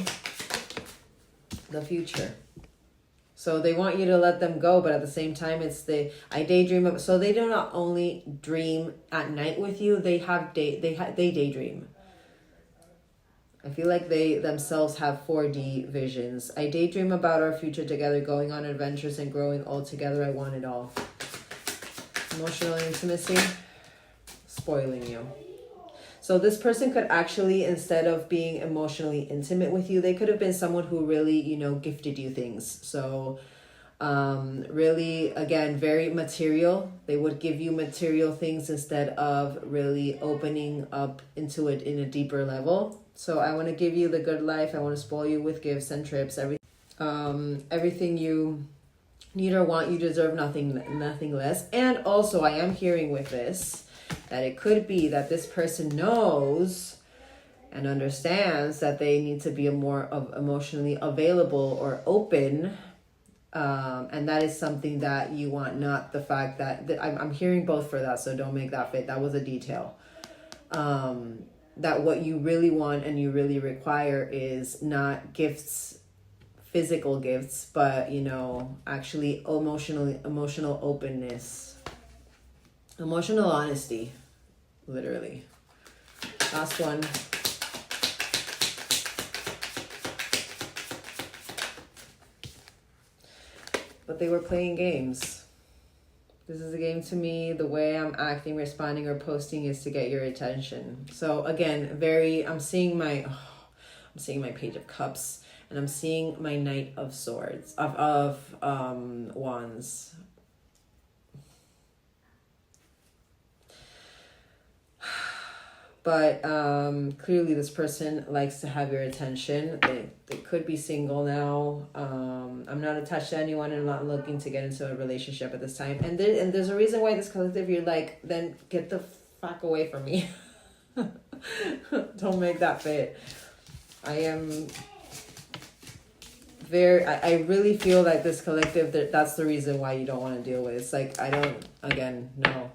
The future. So they want you to let them go, but at the same time, I daydream of, so they do not only dream at night with you, they daydream. I feel like they themselves have 4D visions. I daydream about our future together, going on adventures and growing old together. I want it all. Emotional intimacy, spoiling you. So this person could actually, instead of being emotionally intimate with you, they could have been someone who really, you know, gifted you things. So really, again, very material. They would give you material things instead of really opening up into it in a deeper level. So I want to give you the good life. I want to spoil you with gifts and trips. Everything you need or want, you deserve nothing less. And also, I am hearing with this that it could be that this person knows and understands that they need to be more emotionally available or open. And that is something that you want, not the fact that I'm hearing both for that. So don't make that fit. That was a detail. That what you really want and you really require is not gifts, physical gifts, but, you know, actually emotional openness, emotional honesty, literally. Last one. But they were playing games. This is a game to me. The way I'm acting, responding, or posting is to get your attention. So again, I'm seeing my Page of Cups, and I'm seeing my Knight of Swords, of Wands. But clearly this person likes to have your attention. They could be single now. I'm not attached to anyone and I'm not looking to get into a relationship at this time. And there's a reason why this collective, you're like, then get the fuck away from me. Don't make that fit. I really feel like this collective, that's the reason why you don't want to deal with it. It's like, no.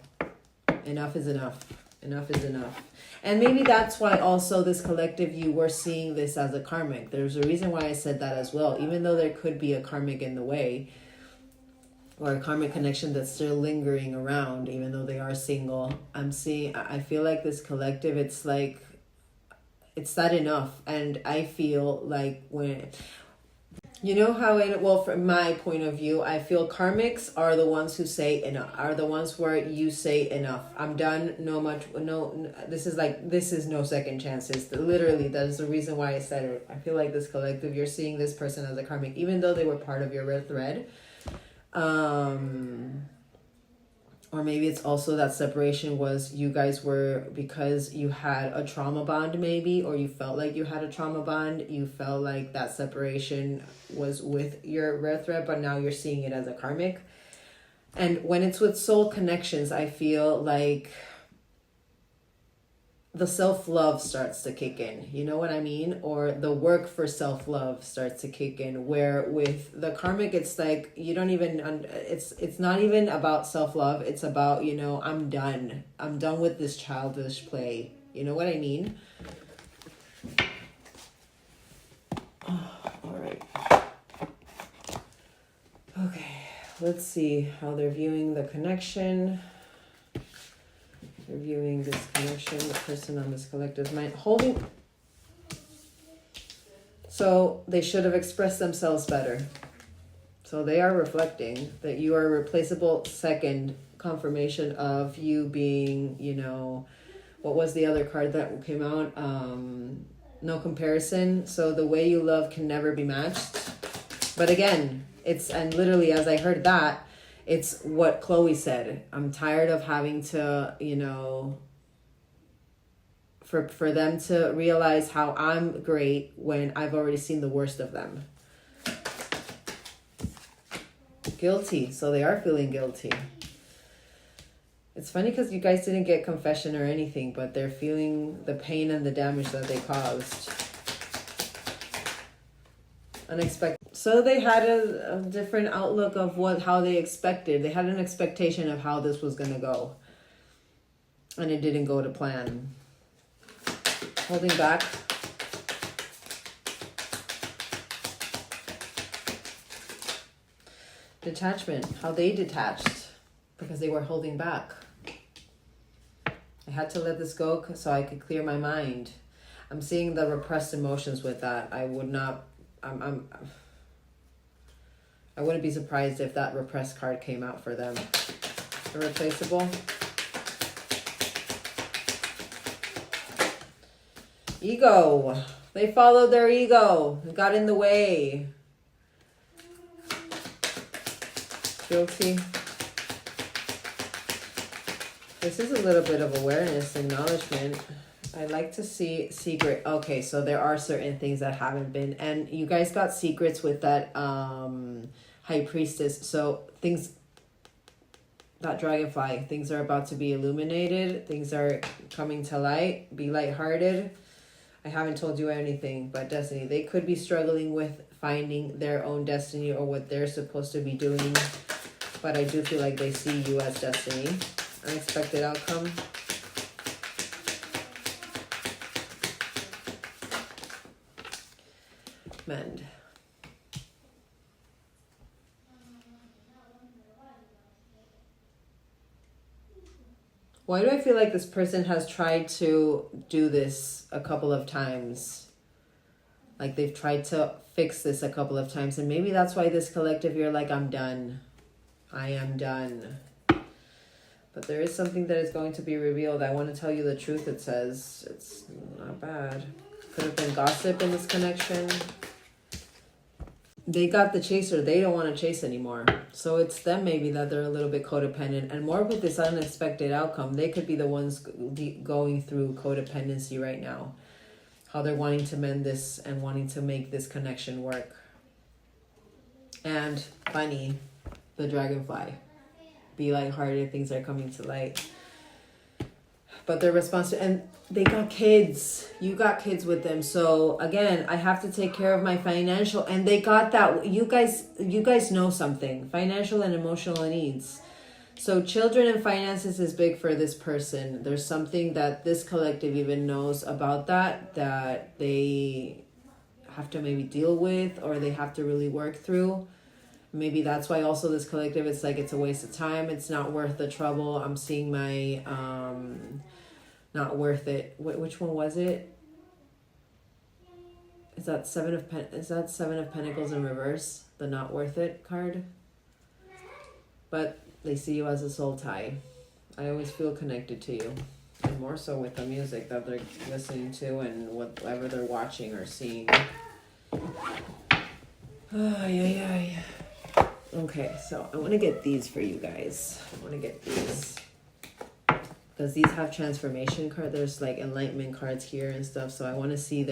Enough is enough. Enough is enough. And maybe that's why also this collective, you were seeing this as a karmic. There's a reason why I said that as well. Even though there could be a karmic in the way, or a karmic connection that's still lingering around, even though they are single, I feel like this collective, it's that enough. And I feel like You know how from my point of view, I feel karmics are the ones who say enough, are the ones where you say enough. I'm done. This is no second chances. Literally, that is the reason why I said it. I feel like this collective, you're seeing this person as a karmic, even though they were part of your red thread. Or maybe it's also that separation was you guys were, because you had a trauma bond maybe, or you felt like you had a trauma bond. You felt like that separation was with your red thread, but now you're seeing it as a karmic. And when it's with soul connections, I feel like the self-love starts to kick in, you know what I mean? Or the work for self-love starts to kick in, where with the karmic, it's like, you don't even, it's not even about self-love. It's about, I'm done with this childish play. You know what I mean? All right. Okay, let's see how they're viewing the connection. Reviewing this connection, the person on this collective mind holding. So they should have expressed themselves better. So they are reflecting that you are a replaceable. Second confirmation of you being, what was the other card that came out? No comparison. So the way you love can never be matched. But again, and literally as I heard that, it's what Chloe said. I'm tired of having to, for them to realize how I'm great when I've already seen the worst of them. Guilty. So they are feeling guilty. It's funny because you guys didn't get confession or anything, but they're feeling the pain and the damage that they caused. Unexpected. So they had a different outlook of how they expected. They had an expectation of how this was going to go. And it didn't go to plan. Holding back. Detachment. How they detached. Because they were holding back. I had to let this go so I could clear my mind. I'm seeing the repressed emotions with that. I would not... I wouldn't be surprised if that repressed card came out for them. Irreplaceable. Ego. They followed their ego. It got in the way. Guilty. This is a little bit of awareness, acknowledgement. I like to see secret. Okay, so there are certain things that haven't been, and you guys got secrets with that high priestess. So things, that dragonfly, things are about to be illuminated. Things are coming to light. Be lighthearted. I haven't told you anything, but destiny. They could be struggling with finding their own destiny or what they're supposed to be doing. But I do feel like they see you as destiny. Unexpected outcome. Mend. Why do I feel like this person has tried to do this a couple of times? Like they've tried to fix this a couple of times. And maybe that's why this collective, you're like, I'm done. I am done. But there is something that is going to be revealed. I want to tell you the truth, it says. It's not bad. Could have been gossip in this connection. They got the chaser. They don't want to chase anymore. So it's them maybe that they're a little bit codependent. And more with this unexpected outcome, they could be the ones going through codependency right now. How they're wanting to mend this and wanting to make this connection work. And funny, the dragonfly. Be lighthearted, things are coming to light. But their response to, and they got kids. You got kids with them. So again, I have to take care of my financial, and they got that. You guys know something. Financial and emotional needs. So children and finances is big for this person. There's something that this collective even knows about that they have to maybe deal with, or they have to really work through. Maybe that's why also this collective, it's like, it's a waste of time. It's not worth the trouble. I'm seeing my, not worth it. Which one was it? Is that Seven of Pentacles in reverse? The not worth it card? But they see you as a soul tie. I always feel connected to you. And more so with the music that they're listening to and whatever they're watching or seeing. Oh, yeah. Okay, so I want to get these for you guys. I want to get these. Because these have transformation cards. There's like enlightenment cards here and stuff. So I want to see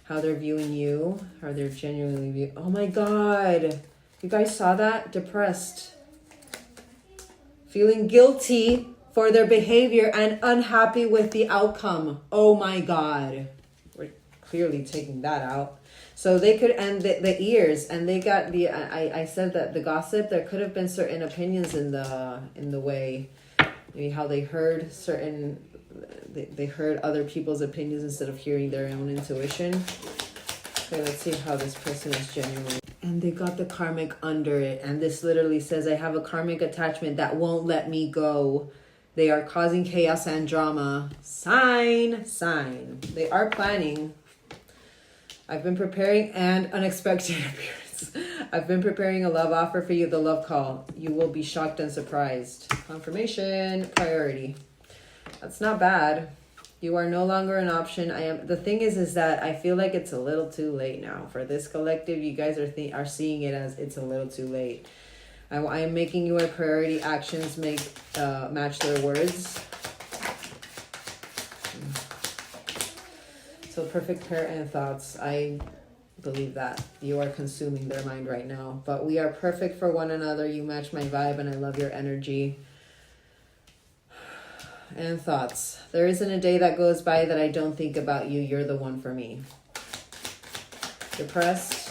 how they're viewing you. How they're genuinely viewing. Oh my God. You guys saw that? Depressed. Feeling guilty for their behavior and unhappy with the outcome. Oh my God. We're clearly taking that out. So they could end the ears, and they got the, I said that the gossip, there could have been certain opinions in the way, maybe how they heard they heard other people's opinions instead of hearing their own intuition. Okay, let's see how this person is genuine. And they got the karmic under it, and this literally says, I have a karmic attachment that won't let me go. They are causing chaos and drama. Sign. They are planning. I've been preparing an unexpected appearance. I've been preparing a love offer for you, the love call. You will be shocked and surprised. Confirmation, priority. That's not bad. You are no longer an option. The thing is that I feel like it's a little too late now. For this collective, you guys are seeing it as it's a little too late. I am making you a priority. Actions match their words. So perfect pair and thoughts. I believe that. You are consuming their mind right now. But we are perfect for one another. You match my vibe and I love your energy. And thoughts. There isn't a day that goes by that I don't think about you. You're the one for me. Depressed.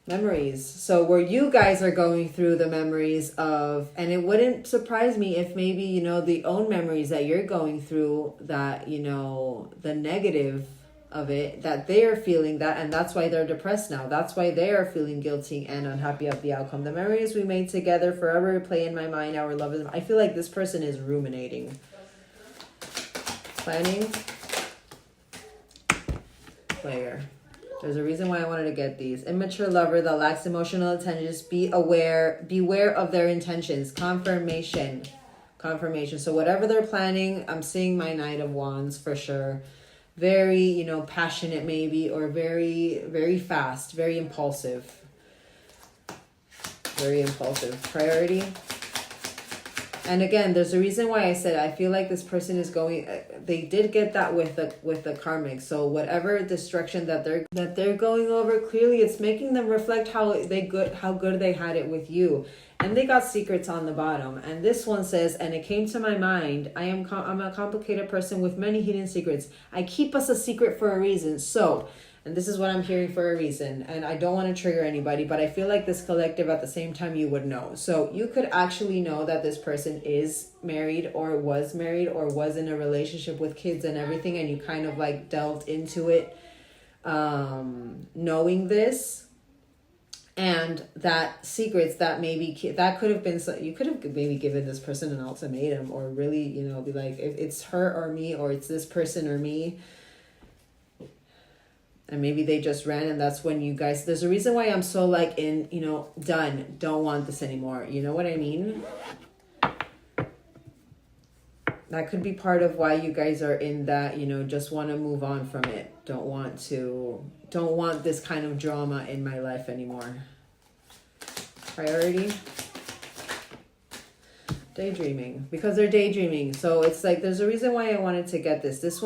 Memories. So where you guys are going through the memories of, and it wouldn't surprise me if maybe, the own memories that you're going through, that, the negative of it, that they are feeling that, and that's why they're depressed now. That's why they are feeling guilty and unhappy of the outcome. The memories we made together forever replay in my mind. Our love is, I feel like this person is ruminating. Planning. Player. There's a reason why I wanted to get these. Immature lover that lacks emotional intelligence. Beware of their intentions. Confirmation. So whatever they're planning, I'm seeing my Knight of Wands for sure. Very, passionate maybe, or very, very fast, very impulsive. Priority. And again, there's a reason why I said I feel like this person is going. They did get that with the karmic. So whatever destruction that they're going over, clearly it's making them reflect how good they had it with you, and they got secrets on the bottom. And this one says, and it came to my mind, I'm a complicated person with many hidden secrets. I keep us a secret for a reason. So. And this is what I'm hearing for a reason. And I don't want to trigger anybody, but I feel like this collective at the same time you would know. So you could actually know that this person is married or was in a relationship with kids and everything. And you kind of like delved into it knowing this. And that secrets that maybe that could have been, you could have maybe given this person an ultimatum, or really, be like, if it's her or me, or it's this person or me. And maybe they just ran, and that's when you guys, there's a reason why I'm so like done, don't want this anymore. You know what I mean? That could be part of why you guys are in that, just want to move on from it. Don't want this kind of drama in my life anymore. Priority. Daydreaming, because they're daydreaming. So it's like, there's a reason why I wanted to get this. This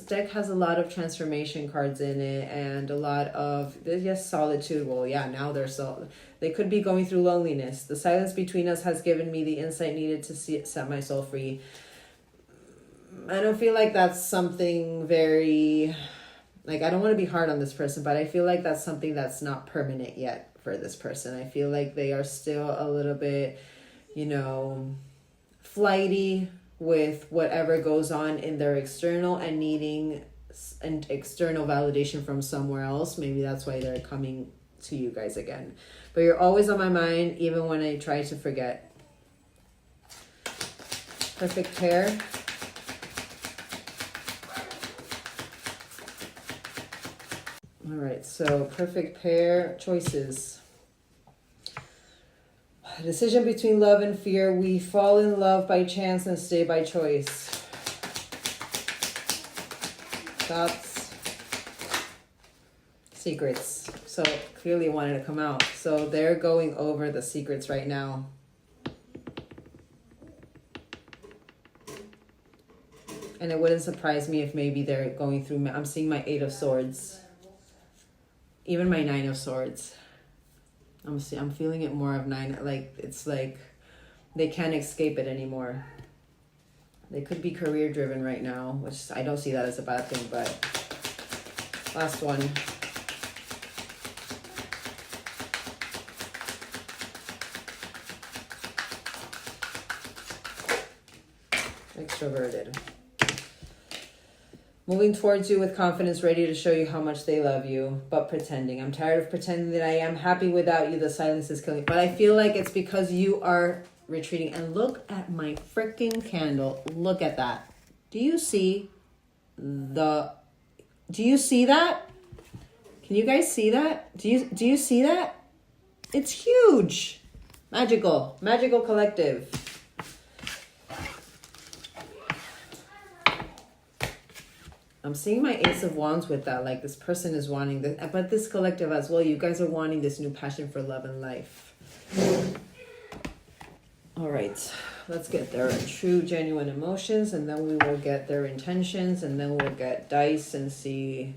deck has a lot of transformation cards in it, and a lot of, yes, solitude. Well, yeah, now they could be going through loneliness. The silence between us has given me the insight needed to set my soul free. I don't feel like that's something very, like, I don't want to be hard on this person, but I feel like that's something that's not permanent yet for this person. I feel like they are still a little bit, flighty with whatever goes on in their external and needing an external validation from somewhere else. Maybe that's why they're coming to you guys again. But you're always on my mind, even when I try to forget. Perfect pair. All right, so perfect pair choices. A decision between love and fear. We fall in love by chance and stay by choice. Thoughts. Secrets. So clearly wanted to come out. So they're going over the secrets right now. And it wouldn't surprise me if maybe they're going through, I'm seeing my 8 of Swords. Even my 9 of Swords. I'm feeling it more of 9. Like, it's like they can't escape it anymore. They could be career driven right now, which I don't see that as a bad thing, but last one. Extroverted. Moving towards you with confidence, ready to show you how much they love you, but pretending. I'm tired of pretending that I am happy without you. The silence is killing. But I feel like it's because you are retreating. And look at my freaking candle. Look at that. Do you see that? Can you guys see that? Do you see that? It's huge. Magical collective. I'm seeing my Ace of Wands with that. Like, this person is wanting this, but this collective as well. You guys are wanting this new passion for love and life. All right, let's get their true, genuine emotions, and then we will get their intentions, and then we'll get dice and see.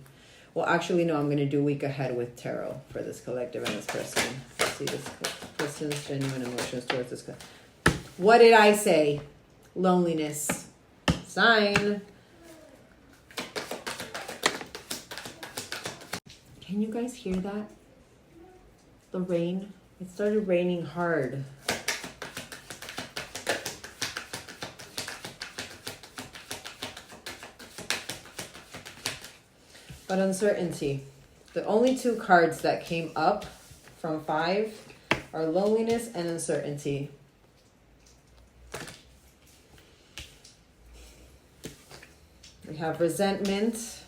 Well, actually, no, I'm going to do week ahead with tarot for this collective and this person. Let's see this person's genuine emotions towards this. What did I say? Loneliness. Sign. Can you guys hear that? The rain. It started raining hard. But uncertainty. The only 2 cards that came up from 5 are loneliness and uncertainty. We have resentment.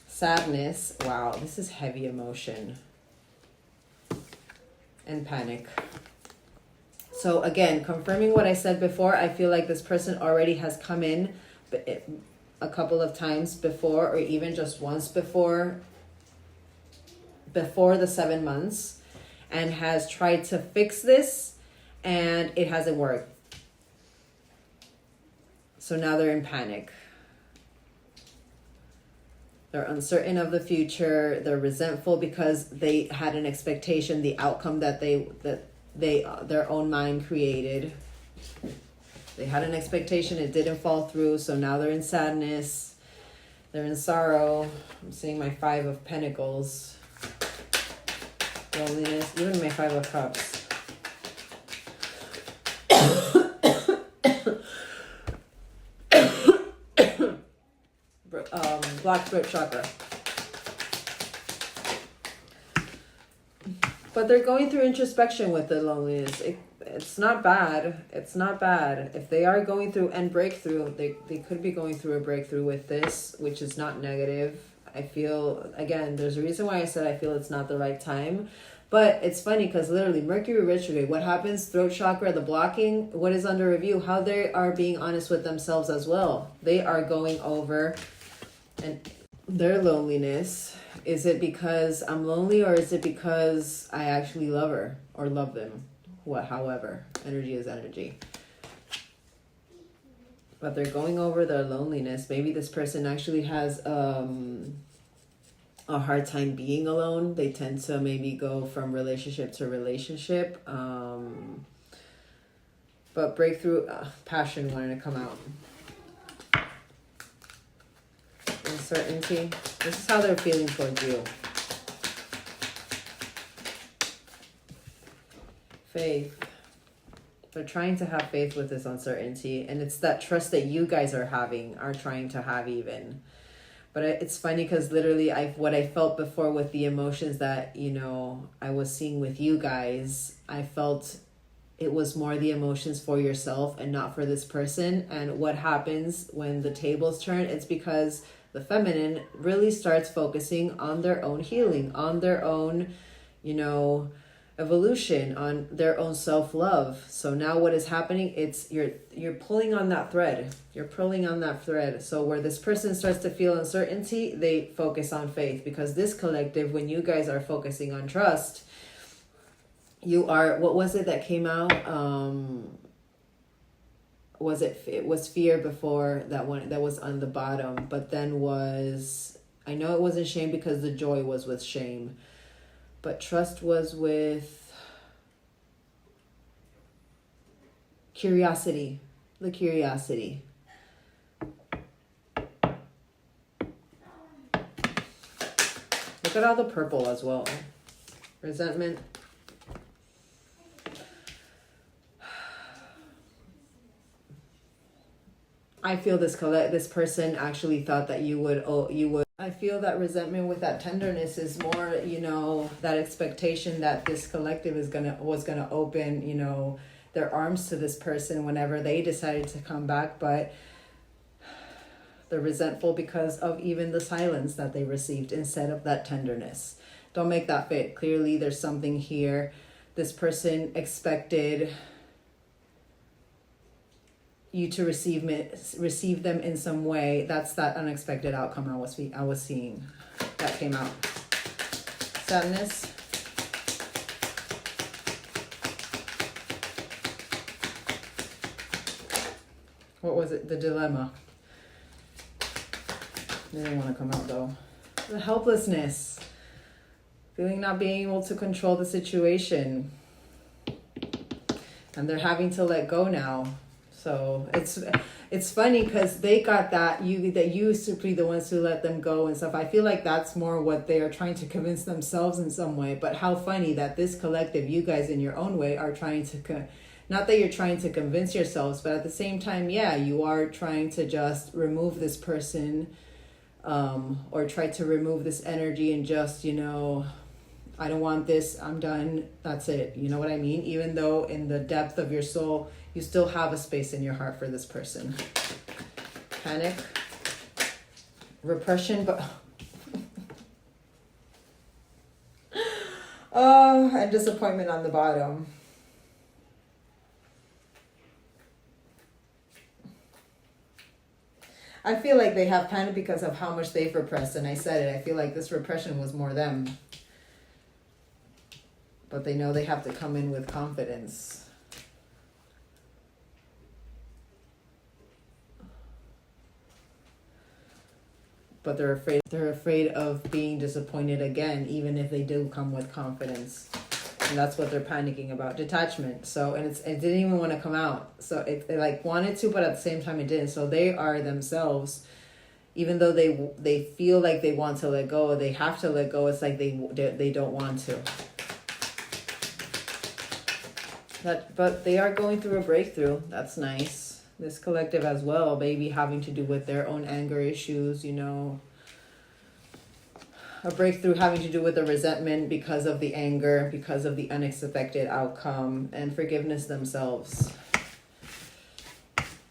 Sadness. Wow, this is heavy emotion. And panic. So again, confirming what I said before, I feel like this person already has come in a couple of times before, or even just once before the 7 months, and has tried to fix this, and it hasn't worked. So now they're in panic. They're uncertain of the future. They're resentful because they had an expectation, the outcome that their own mind created. They had an expectation, it didn't fall through, so now they're in sadness. They're in sorrow. I'm seeing my 5 of Pentacles. Loneliness, even my 5 of Cups. Black throat chakra. But they're going through introspection with the loneliness. It's not bad. It's not bad. If they are going through and breakthrough, they could be going through a breakthrough with this, which is not negative. I feel, again, there's a reason why I said I feel it's not the right time. But it's funny because literally Mercury retrograde, what happens? Throat chakra, the blocking, what is under review? How they are being honest with themselves as well. They are going over and their loneliness. Is it because I'm lonely, or is it because I actually love her or love them? However, energy is energy. But they're going over their loneliness. Maybe this person actually has a hard time being alone. They tend to maybe go from relationship to relationship. But breakthrough, passion wanting to come out. Uncertainty. This is how they're feeling towards you. Faith. They're trying to have faith with this uncertainty, and it's that trust that you guys are trying to have even. But it's funny because literally what I felt before with the emotions that, I was seeing with you guys, I felt it was more the emotions for yourself and not for this person. And what happens when the tables turn, it's because the feminine, really starts focusing on their own healing, on their own, you know, evolution, on their own self-love. So now what is happening, it's you're pulling on that thread. You're pulling on that thread. So where this person starts to feel uncertainty, they focus on faith, because this collective, when you guys are focusing on trust, you are, what was it that came out? It was fear before that one, that was on the bottom, but then was, I know it wasn't shame because the joy was with shame, but trust was with curiosity, the curiosity. Look at all the purple as well. Resentment. I feel this person actually thought that you would. I feel that resentment with that tenderness is more, you know, that expectation that this collective was gonna open, you know, their arms to this person whenever they decided to come back, but they're resentful because of even the silence that they received instead of that tenderness. Don't make that fit. Clearly, there's something here. This person expected you to receive them in some way. That's that unexpected outcome I was seeing that came out. Sadness. What was it? The dilemma. They didn't want to come out though. The helplessness. Feeling not being able to control the situation. And they're having to let go now. So it's funny because they got that you used to be the ones who let them go and stuff. I feel like that's more what they are trying to convince themselves in some way. But how funny that this collective, you guys in your own way, are trying to, not that you're trying to convince yourselves, but at the same time, yeah, you are trying to just remove this person, or try to remove this energy and just, you know, I don't want this, I'm done, that's it. You know what I mean? Even though in the depth of your soul, you still have a space in your heart for this person. Panic. Repression, but... oh, and disappointment on the bottom. I feel like they have panic because of how much they've repressed, and I said it, I feel like this repression was more them. But they know they have to come in with confidence. But they're afraid of being disappointed again, even if they do come with confidence. And that's what they're panicking about. Detachment. So, and it didn't even want to come out. So it like wanted to, but at the same time it didn't. So they are themselves, even though they feel like they want to let go, they have to let go. It's like they don't want to. But they are going through a breakthrough. That's nice. This collective as well, maybe having to do with their own anger issues, you know. A breakthrough having to do with the resentment because of the anger, because of the unexpected outcome, and forgiveness themselves.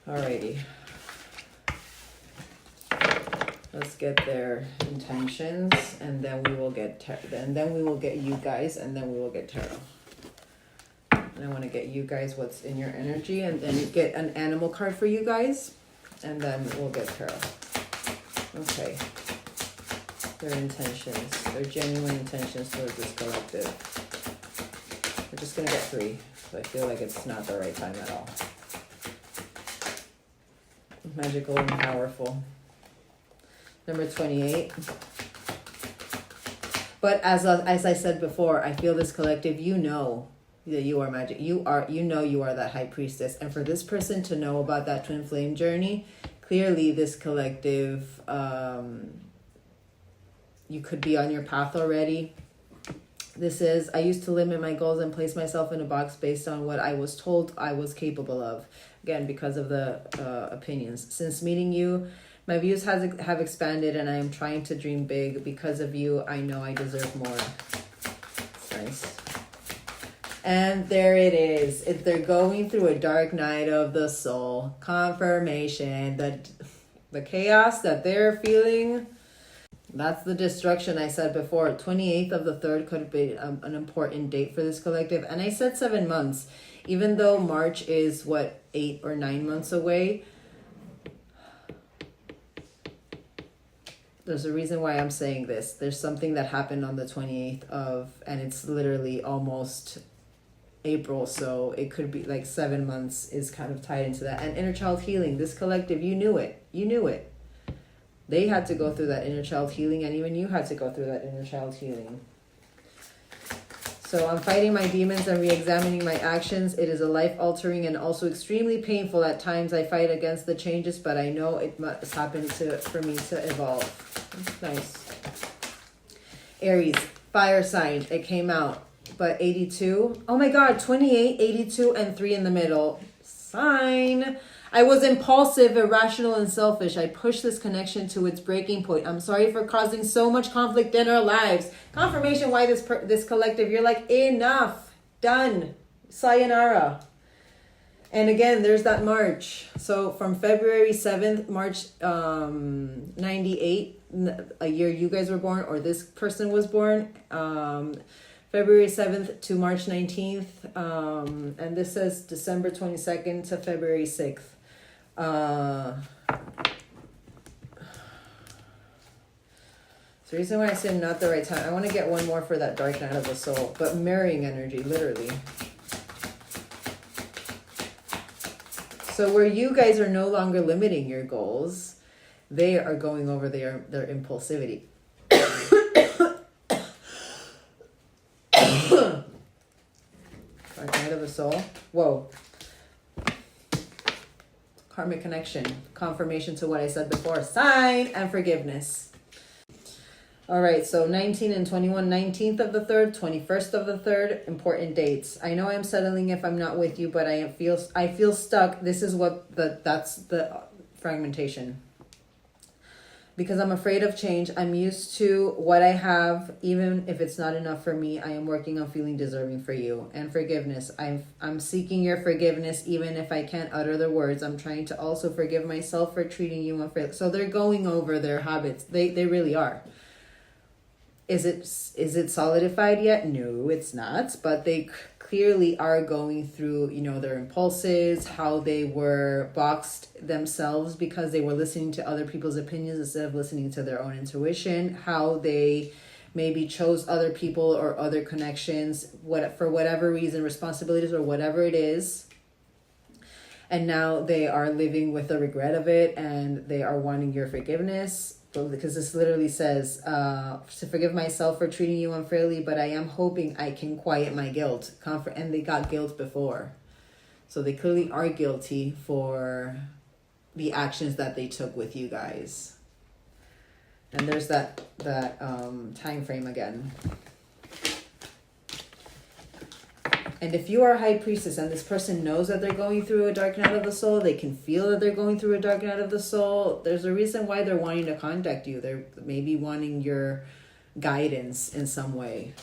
Alrighty. Let's get their intentions, and then we will get you guys, and then we will get tarot. And I want to get you guys what's in your energy, and then get an animal card for you guys, and then we'll get tarot. Okay. Their intentions, their genuine intentions towards this collective. We're just going to get 3. So I feel like it's not the right time at all. Magical and powerful. Number 28. But as I said before, I feel this collective, you know that you are magic. You know you are that high priestess. And for this person to know about that twin flame journey, clearly this collective, you could be on your path already. This is, I used to limit my goals and place myself in a box based on what I was told I was capable of. Again, because of the opinions. Since meeting you, my views have expanded, and I am trying to dream big. Because of you, I know I deserve more. It's nice. And there it is. They're going through a dark night of the soul. Confirmation. The chaos that they're feeling, that's the destruction I said before. 28th of the 3rd could be an important date for this collective. And I said 7 months. Even though March is, 8 or 9 months away, there's a reason why I'm saying this. There's something that happened on the 28th of, and it's literally almost April, so it could be like 7 months is kind of tied into that. And inner child healing, this collective, you knew it. You knew it. They had to go through that inner child healing, and even you had to go through that inner child healing. So I'm fighting my demons and re-examining my actions. It is a life-altering and also extremely painful. At times I fight against the changes, but I know it must happen for me to evolve. Nice. Aries, fire sign. It came out. But 82. Oh my God, 28, 82, and 3 in the middle. Sign. I was impulsive, irrational, and selfish. I pushed this connection to its breaking point. I'm sorry for causing so much conflict in our lives. Confirmation why this collective, you're like, enough. Done. Sayonara. And again, there's that March. So from February 7th, March 98, a year you guys were born, or this person was born, February 7th to March 19th. And this says December 22nd to February 6th. So the reason why I said not the right time, I want to get one more for that dark night of the soul, but mirroring energy, literally. So where you guys are no longer limiting your goals, they are going over their impulsivity. Dark night of the soul. Whoa. Karmic connection. Confirmation to what I said before. Sign and forgiveness. All right, so 19 and 21, 19th of the 3rd, 21st of the 3rd, important dates. I know I'm settling if I'm not with you, but I feel stuck. This is what that's the fragmentation. Because I'm afraid of change. I'm used to what I have, even if it's not enough for me. I am working on feeling deserving for you. And forgiveness. I'm seeking your forgiveness, even if I can't utter the words. I'm trying to also forgive myself for treating you unfairly. So they're going over their habits. They really are. Is it solidified yet? No, it's not. But they clearly are going through, their impulses, how they were boxed themselves because they were listening to other people's opinions instead of listening to their own intuition, how they maybe chose other people or other connections, for whatever reason, responsibilities or whatever it is. And now they are living with the regret of it, and they are wanting your forgiveness. Because this literally says to forgive myself for treating you unfairly, but I am hoping I can quiet my guilt. And they got guilt before. So they clearly are guilty for the actions that they took with you guys. And there's that time frame again. And if you are a high priestess and this person knows that they're going through a dark night of the soul, they can feel that they're going through a dark night of the soul, there's a reason why they're wanting to contact you. They're maybe wanting your guidance in some way.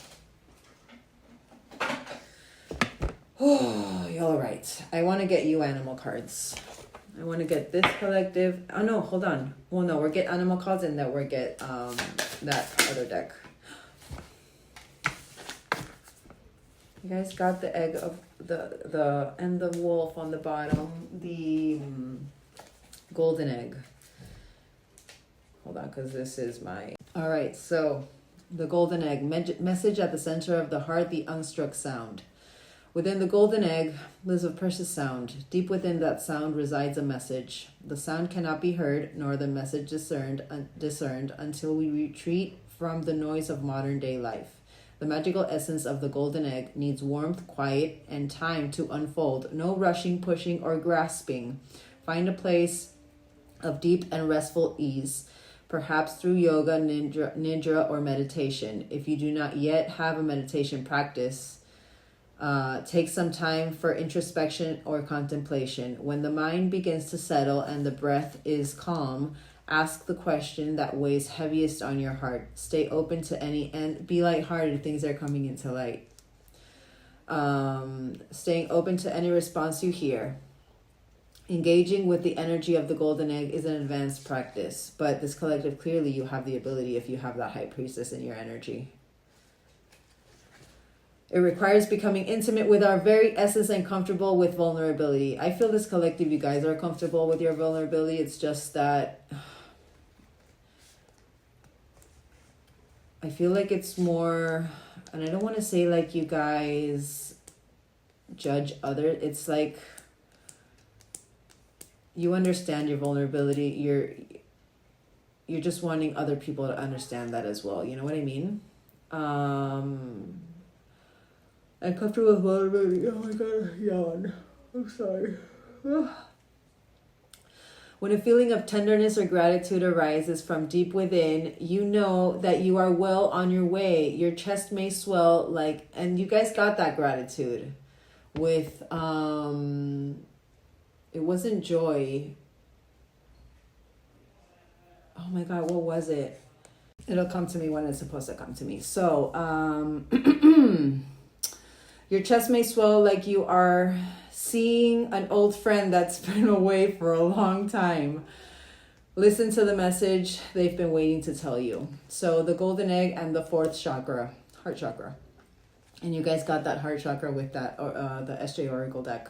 Oh, all right. I want to get you animal cards. I want to get this collective. Oh, no, hold on. Well, no, we're get animal cards and then we're get that other deck. You guys got the egg of the and the wolf on the bottom, the golden egg. Hold on, because this is my... All right, so the golden egg, message at the center of the heart, the unstruck sound. Within the golden egg lives a precious sound. Deep within that sound resides a message. The sound cannot be heard, nor the message discerned until we retreat from the noise of modern day life. The magical essence of the golden egg needs warmth, quiet, and time to unfold. No rushing, pushing, or grasping. Find a place of deep and restful ease, perhaps through yoga, nidra, or meditation. If you do not yet have a meditation practice, take some time for introspection or contemplation. When the mind begins to settle and the breath is calm, ask the question that weighs heaviest on your heart. Stay open to any, and be lighthearted. Things are coming into light. Staying open to any response you hear. Engaging with the energy of the golden egg is an advanced practice, but this collective, clearly you have the ability if you have that high priestess in your energy. It requires becoming intimate with our very essence and comfortable with vulnerability. I feel this collective, you guys are comfortable with your vulnerability. It's just that I feel like it's more, and I don't want to say like you guys judge others. It's like you understand your vulnerability. You're just wanting other people to understand that as well. You know what I mean? I'm comfortable with vulnerability. Oh my god, yawn. I'm sorry. When a feeling of tenderness or gratitude arises from deep within, you know that you are well on your way. Your chest may swell and you guys got that gratitude with, it wasn't joy. Oh my god, what was it? It'll come to me when it's supposed to come to me. So, your chest may swell like you are seeing an old friend that's been away for a long time. Listen to the message they've been waiting to tell you. So the golden egg and the fourth chakra, heart chakra. And you guys got that heart chakra with that, the SJ Oracle deck.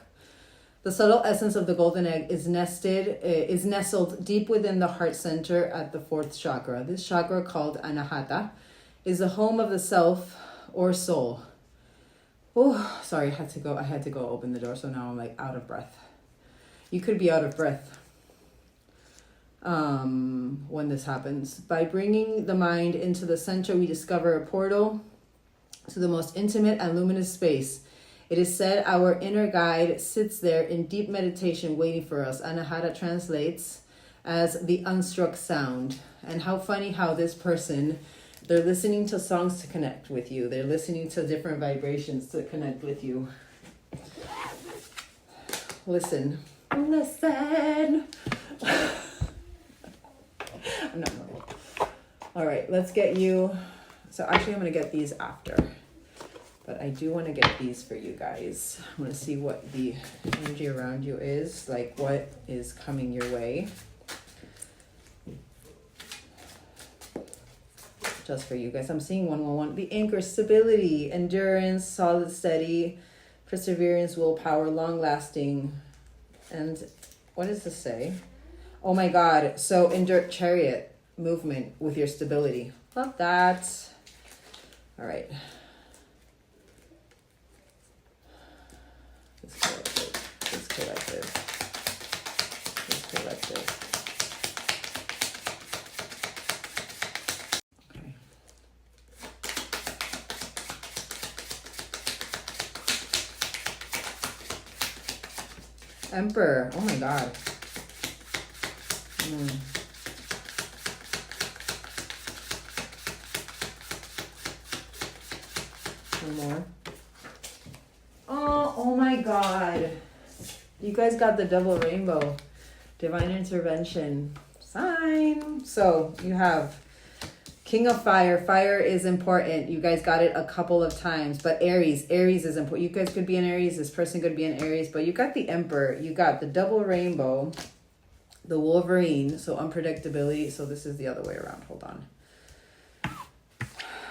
The subtle essence of the golden egg is nestled deep within the heart center at the fourth chakra. This chakra, called Anahata, is the home of the self or soul. Oh, sorry, I had to go open the door, so now I'm out of breath. You could be out of breath when this happens. By bringing the mind into the center, we discover a portal to the most intimate and luminous space. It is said our inner guide sits there in deep meditation waiting for us. Anahata translates as the unstruck sound. And how funny how this person, they're listening to songs to connect with you. They're listening to different vibrations to connect with you. Listen. Listen. No. All right, let's get you. So actually, I'm going to get these after. But I do want to get these for you guys. I want to see what the energy around you is. What is coming your way. Just for you guys. I'm seeing 111. The anchor, stability, endurance, solid, steady, perseverance, willpower, long lasting. And what does this say? Oh my God. So endure, chariot, movement with your stability. Love that. All right. This collective. Okay. Emperor. Oh my God. One more. Oh my God. You guys got the double rainbow. Divine intervention. Sign. So you have King of Fire. Fire is important. You guys got it a couple of times. But Aries is important. You guys could be an Aries. This person could be an Aries. But you got the Emperor. You got the double rainbow. The Wolverine. So unpredictability. So this is the other way around. Hold on.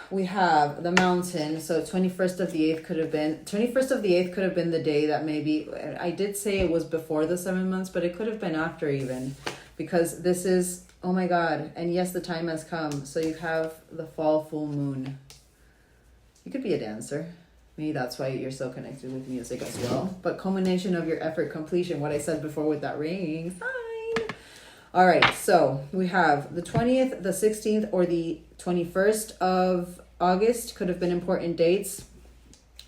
We have the Mountain. So 21st of the 8th could have been the day that maybe, I did say it was before the 7 months, but it could have been after even, because this is, oh my God. And yes, the time has come. So you have the fall full moon. You could be a dancer. Maybe that's why you're so connected with music as well. But culmination of your effort, completion, what I said before with that ring, sign. All right, so we have the 20th, the 16th, or the 21st of August could have been important dates.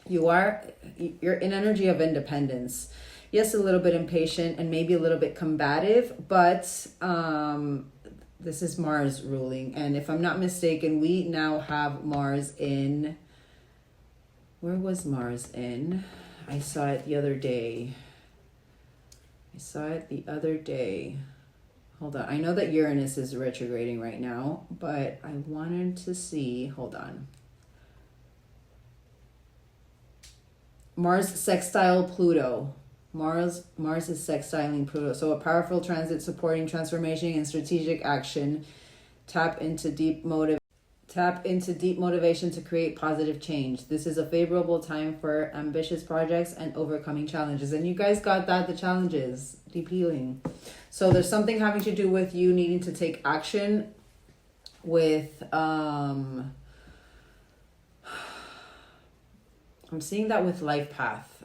You're in energy of independence. Yes, a little bit impatient and maybe a little bit combative, but this is Mars ruling. And if I'm not mistaken, we now have Mars in... Where was Mars in? I saw it the other day. Hold on. I know that Uranus is retrograding right now, but I wanted to see... Hold on. Mars sextile Pluto. Mars is sextiling Pluto. So a powerful transit supporting transformation and strategic action. Tap into deep motivation to create positive change. This is a favorable time for ambitious projects and overcoming challenges. And you guys got that, the challenges, deep healing. So there's something having to do with you needing to take action with I'm seeing that with life path.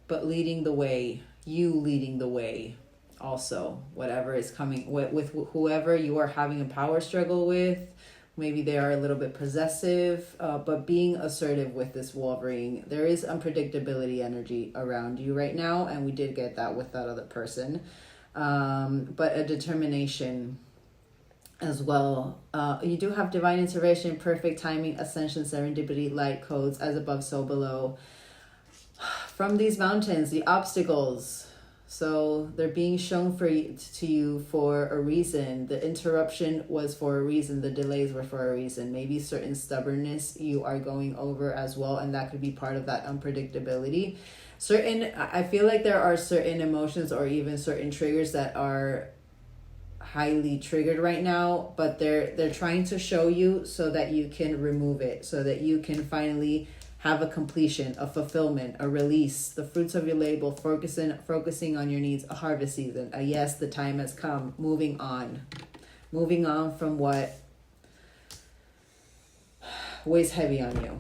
But leading the way, you leading the way. Also, whatever is coming with whoever you are having a power struggle with, maybe they are a little bit possessive, but being assertive with this Wolverine. There is unpredictability energy around you right now, and we did get that with that other person, but a determination as well. You do have divine intervention, perfect timing, ascension, serendipity, light codes, as above so below. From these mountains, the obstacles, so they're being shown to you for a reason. The interruption was for a reason. The delays were for a reason. Maybe certain stubbornness you are going over as well, and that could be part of that unpredictability. I feel like there are certain emotions or even certain triggers that are highly triggered right now, but they're trying to show you so that you can remove it, so that you can finally have a completion, a fulfillment, a release, the fruits of your labor, focusing on your needs, a harvest season, a yes, the time has come, moving on from what weighs heavy on you.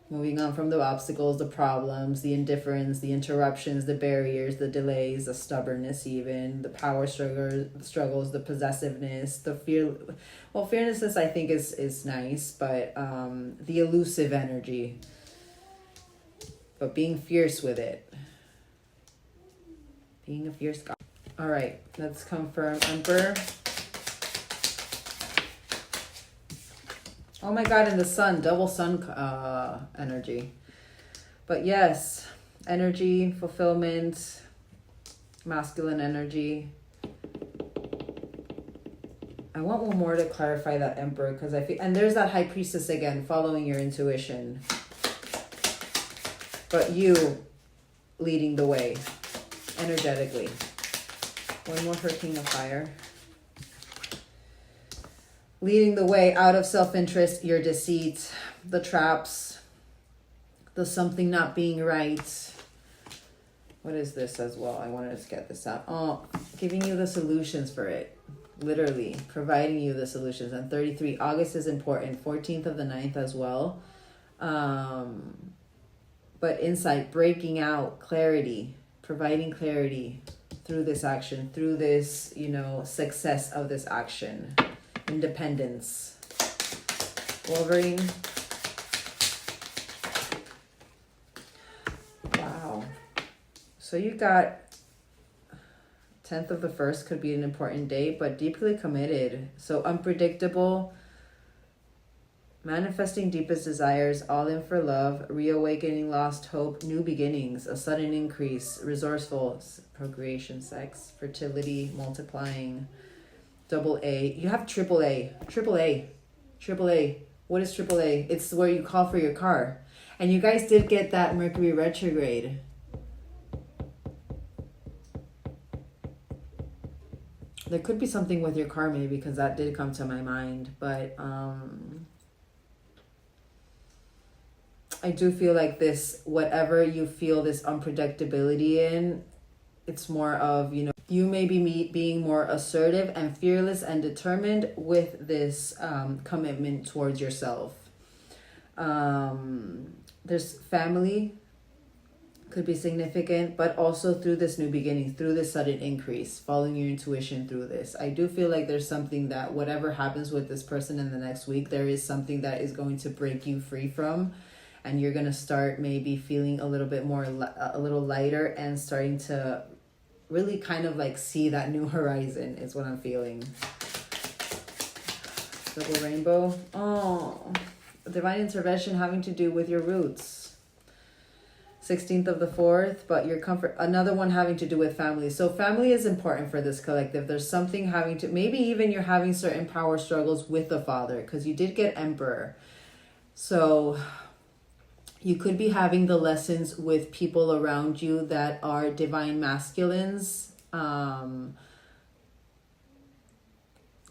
Moving on from the obstacles, the problems, the indifference, the interruptions, the barriers, the delays, the stubbornness even, the power struggles, the possessiveness, the fear. Well, fearlessness I think is nice, but the elusive energy. But being fierce with it. Being a fierce god. All right, let's confirm Emperor. Oh my God, and the sun, double sun energy. But yes, energy, fulfillment, masculine energy. I want one more to clarify that Emperor, because I feel, and there's that High Priestess again, following your intuition. But you leading the way, energetically. One more for King of Fire. Leading the way out of self-interest, your deceit, the traps, the something not being right. What is this as well? I wanted to get this out. Oh, giving you the solutions for it. Literally providing you the solutions. And 33, August is important. 14th of the 9th as well. But insight, breaking out, clarity, providing clarity through this action, through this, success of this action. Independence. Wolverine. Wow. So you got 10th of the 1st could be an important date, but deeply committed. So unpredictable. Manifesting deepest desires, all in for love, reawakening lost hope, new beginnings, a sudden increase, resourceful, procreation, sex, fertility, multiplying. Double A. You have triple A. Triple A. Triple A. What is triple A? It's where you call for your car. And you guys did get that Mercury retrograde. There could be something with your car maybe, because that did come to my mind. But I do feel like this, whatever you feel this unpredictability in, it's more of, you may be being more assertive and fearless and determined with this commitment towards yourself. There's family, could be significant, but also through this new beginning, through this sudden increase, following your intuition through this. I do feel like there's something that whatever happens with this person in the next week, there is something that is going to break you free from. And you're going to start maybe feeling a little bit more, a little lighter, and starting to really kind of like see that new horizon is what I'm feeling. Double rainbow. Oh, divine intervention having to do with your roots. 16th of the 4th, but your comfort. Another one having to do with family. So family is important for this collective. There's something having to, maybe even you're having certain power struggles with the father, because you did get Emperor. So you could be having the lessons with people around you that are divine masculines, or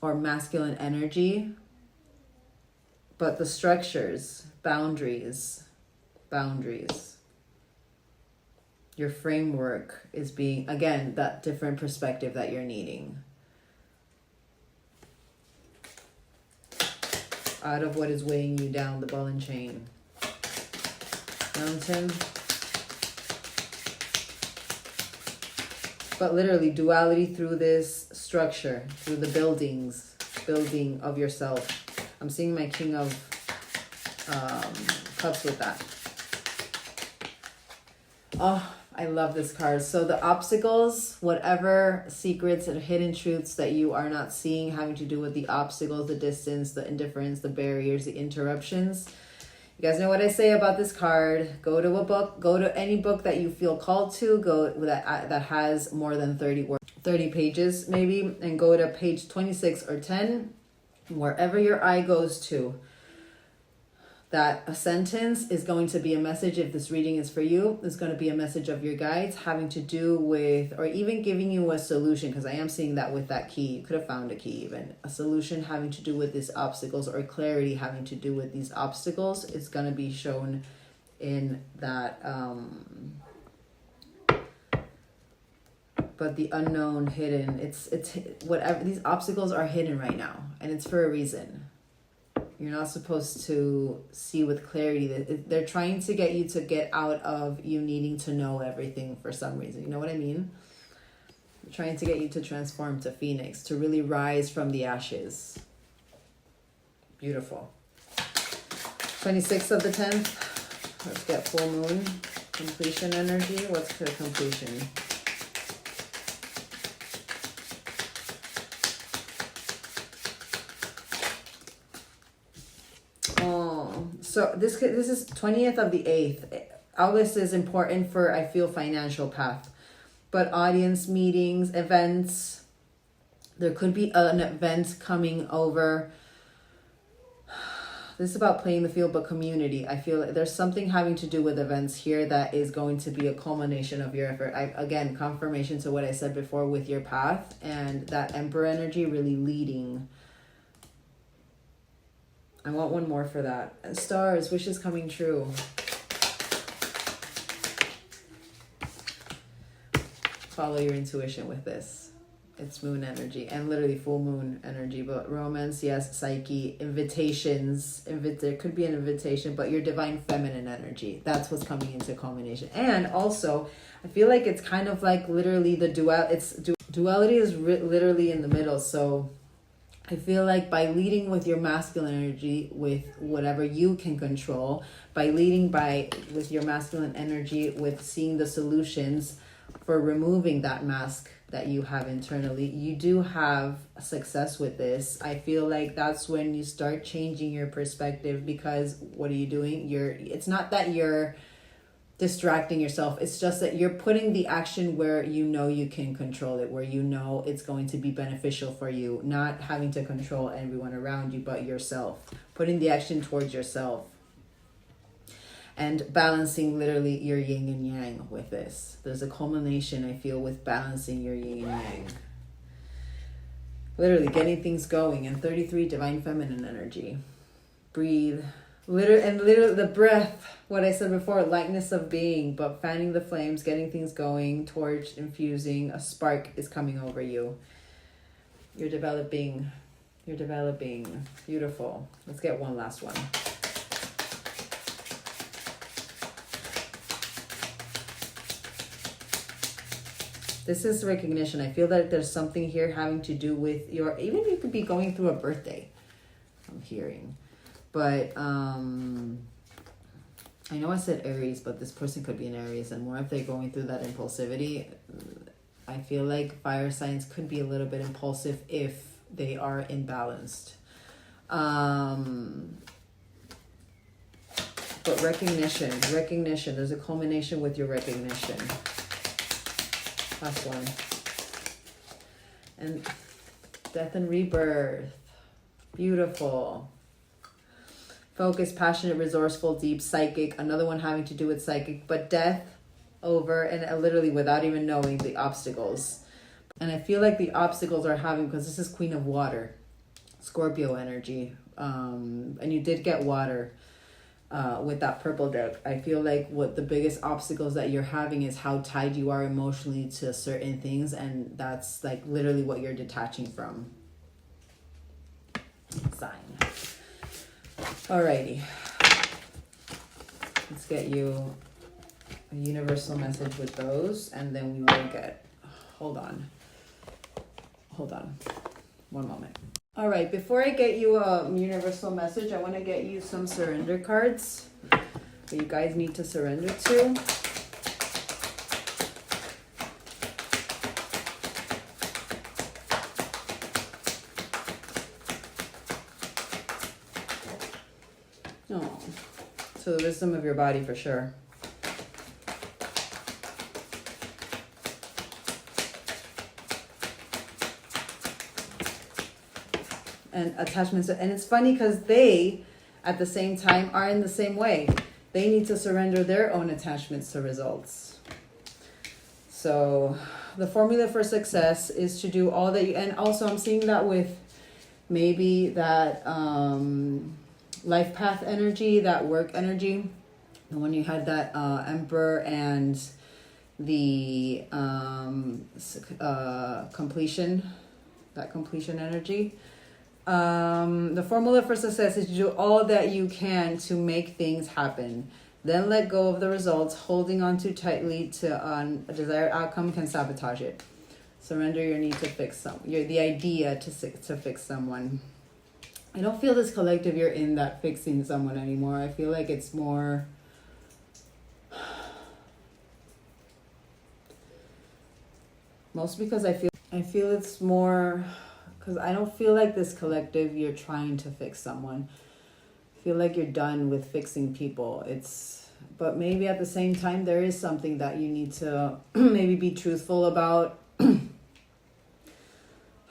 masculine energy. But the structures, boundaries, your framework is being, again, that different perspective that you're needing. Out of what is weighing you down, the ball and chain. Mountain. But literally duality through this structure, through the building of yourself. I'm seeing my King of Cups with that. Oh, I love this card. So the obstacles, whatever secrets and hidden truths that you are not seeing, having to do with the obstacles, the distance, the indifference, the barriers, the interruptions. You guys know what I say about this card. Go to a book, go to any book that you feel called to, go that has more than 30 pages maybe, and go to page 26 or 10, wherever your eye goes to. That a sentence is going to be a message. If this reading is for you, it's going to be a message of your guides having to do with, or even giving you a solution, because I am seeing that with that key. You could have found a key even. A solution having to do with these obstacles, or clarity having to do with these obstacles. It's going to be shown in that, but the unknown, hidden, it's whatever. These obstacles are hidden right now, and it's for a reason. You're not supposed to see with clarity. They're trying to get you to get out of you needing to know everything for some reason. You know what I mean? They're trying to get you to transform to Phoenix, to really rise from the ashes. Beautiful. 26th of the 10th. Let's get full moon. Completion energy. What's the completion? So this is 20th of the 8th. August is important for, I feel, financial path. But audience meetings, events. There could be an event coming over. This is about playing the field, but community. I feel like there's something having to do with events here that is going to be a culmination of your effort. Again, confirmation to what I said before with your path. And that Emperor energy really leading. I want one more for that. And stars, wishes coming true. Follow your intuition with this. It's moon energy and literally full moon energy. But romance, yes, psyche, invitations. There could be an invitation, but your divine feminine energy. That's what's coming into culmination. And also, I feel like it's kind of like literally the duality is literally in the middle. So I feel like by leading with your masculine energy, with whatever you can control, by leading with your masculine energy, with seeing the solutions for removing that mask that you have internally, you do have success with this. I feel like that's when you start changing your perspective, because what are you doing? It's not that you're distracting yourself. It's just that you're putting the action where you know you can control it, where you know it's going to be beneficial for you, not having to control everyone around you, but yourself. Putting the action towards yourself. And balancing literally your yin and yang with this. There's a culmination, I feel, with balancing your yin and yang. Literally getting things going. And 33, divine feminine energy. Breathe. Literally the breath, what I said before, lightness of being, but fanning the flames, getting things going, torch, infusing, a spark is coming over you. You're developing. Beautiful. Let's get one last one. This is recognition. I feel that there's something here having to do with even you could be going through a birthday, I'm hearing. But I know I said Aries, but this person could be an Aries, and more if they're going through that impulsivity. I feel like fire signs could be a little bit impulsive if they are imbalanced. But recognition, there's a culmination with your recognition. Last one. And death and rebirth. Beautiful. Focused, passionate, resourceful, deep, psychic. Another one having to do with psychic, but death over and literally without even knowing the obstacles. And I feel like the obstacles are having, because this is Queen of Water, Scorpio energy. And you did get water with that purple deck. I feel like what the biggest obstacles that you're having is how tied you are emotionally to certain things. And that's like literally what you're detaching from. Sign. Alrighty. Let's get you a universal message with those, and then we will get, hold on. One moment. All right, before I get you a universal message, I want to get you some surrender cards that you guys need to surrender to. Oh, so the wisdom of your body for sure. And attachments, and it's funny because they at the same time are in the same way. They need to surrender their own attachments to results. So the formula for success is to do all that you, and also I'm seeing that with maybe that life path energy, that work energy, and when you had that Emperor and the completion, that completion energy. The formula for success is to do all that you can to make things happen. Then let go of the results. Holding on too tightly to a desired outcome can sabotage it. Surrender your need to fix the idea to fix someone. I don't feel this collective you're in that fixing someone anymore. I feel like it's more mostly because I feel it's more because I don't feel like this collective you're trying to fix someone. I feel like you're done with fixing people. But maybe at the same time there is something that you need to maybe be truthful about.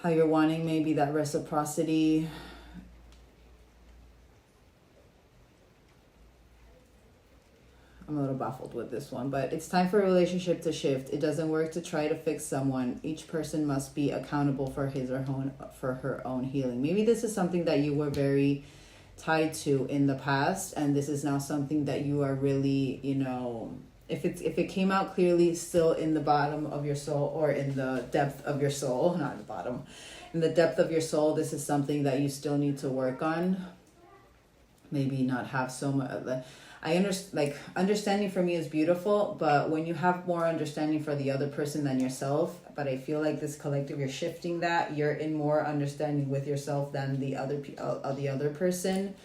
How you're wanting maybe that reciprocity. I'm a little baffled with this one, but it's time for a relationship to shift. It doesn't work to try to fix someone. Each person must be accountable for her own healing. Maybe this is something that you were very tied to in the past, and this is now something that you are really, if it came out clearly still in the bottom of your soul or in the depth of your soul, not the bottom, in the depth of your soul, this is something that you still need to work on. Maybe not have so much. Understanding for me is beautiful, but when you have more understanding for the other person than yourself, but I feel like this collective, you're shifting that. You're in more understanding with yourself than the other person.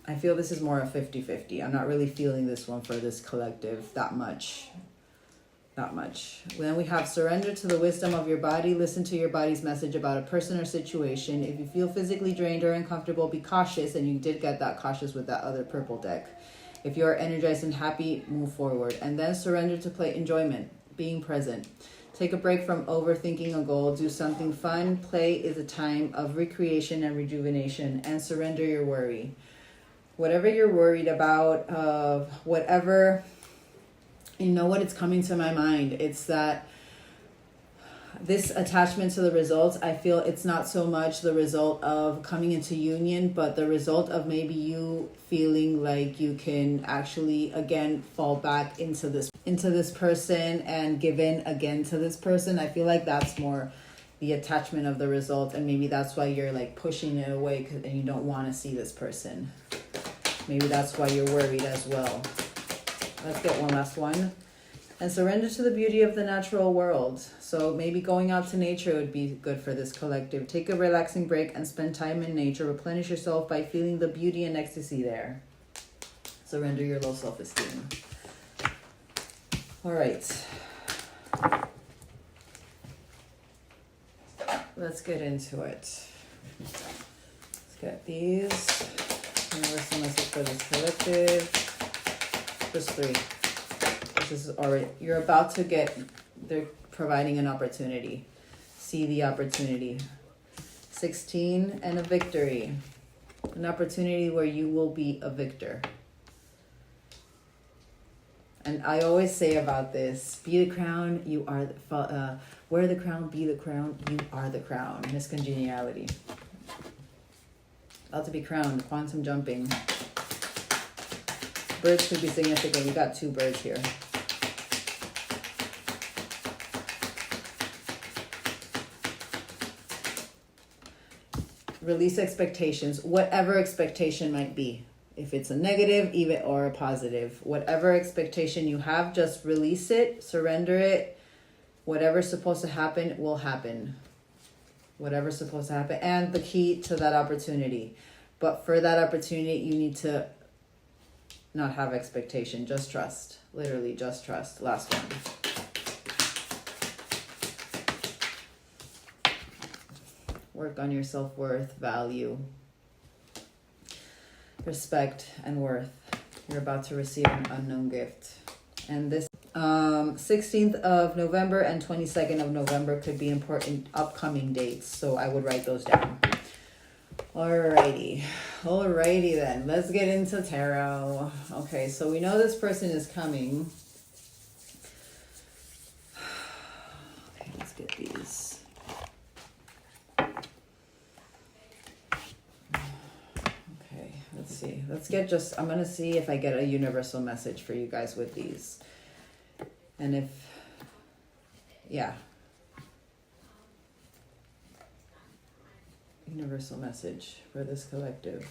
I feel this is more a 50-50. I'm not really feeling this one for this collective that much. Then we have surrender to the wisdom of your body. Listen to your body's message about a person or situation. If you feel physically drained or uncomfortable, be cautious. And you did get that cautious with that other purple deck. If you are energized and happy, move forward. And then surrender to play enjoyment, being present. Take a break from overthinking a goal. Do something fun. Play is a time of recreation and rejuvenation. And surrender your worry. Whatever you're worried about, whatever... You know what? It's coming to my mind. It's that this attachment to the results, I feel it's not so much the result of coming into union, but the result of maybe you feeling like you can actually, again, fall back into this person and give in again to this person. I feel like that's more the attachment of the result. And maybe that's why you're like pushing it away and you don't want to see this person. Maybe that's why you're worried as well. Let's get one last one. And surrender to the beauty of the natural world. So maybe going out to nature would be good for this collective. Take a relaxing break and spend time in nature. Replenish yourself by feeling the beauty and ecstasy there. Surrender your low self-esteem. All right. Let's get into it. Let's get these. Universal message for this collective. Just 3. This is already, you're about to get, they're providing an opportunity. See the opportunity. 16 and a victory. An opportunity where you will be a victor. And I always say about this, be the crown, you are, wear the crown, be the crown, you are the crown. Miss Congeniality. About to be crowned, quantum jumping. Birds could be significant. We got 2 birds here. Release expectations, whatever expectation might be. If it's a negative, even or a positive, whatever expectation you have, just release it, surrender it. Whatever's supposed to happen will happen. Whatever's supposed to happen. And the key to that opportunity. But for that opportunity, you need to not have expectation. Just trust. Literally, just trust. Last one. Work on your self-worth, value, respect, and worth. You're about to receive an unknown gift. And this 16th of November and 22nd of November could be important upcoming dates. So I would write those down. Alrighty then. Let's get into tarot. Okay, so we know this person is coming. Okay, let's get these. Let's see. Let's get just, I'm going to see if I get a universal message for you guys with these. And if, yeah. Universal message for this collective.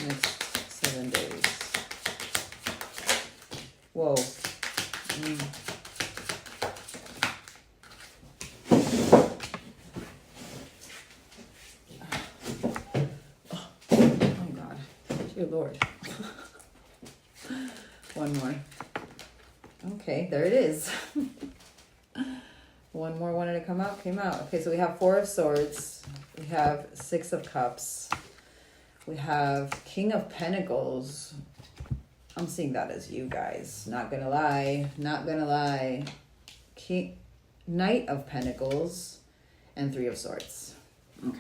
Next 7 days. Whoa. Good Lord. One more. Okay, there it is. One more wanted to come out, came out. Okay, so we have 4 of Swords. We have 6 of Cups. We have King of Pentacles. I'm seeing that as you guys. Not gonna lie. Knight of Pentacles and 3 of Swords. Okay.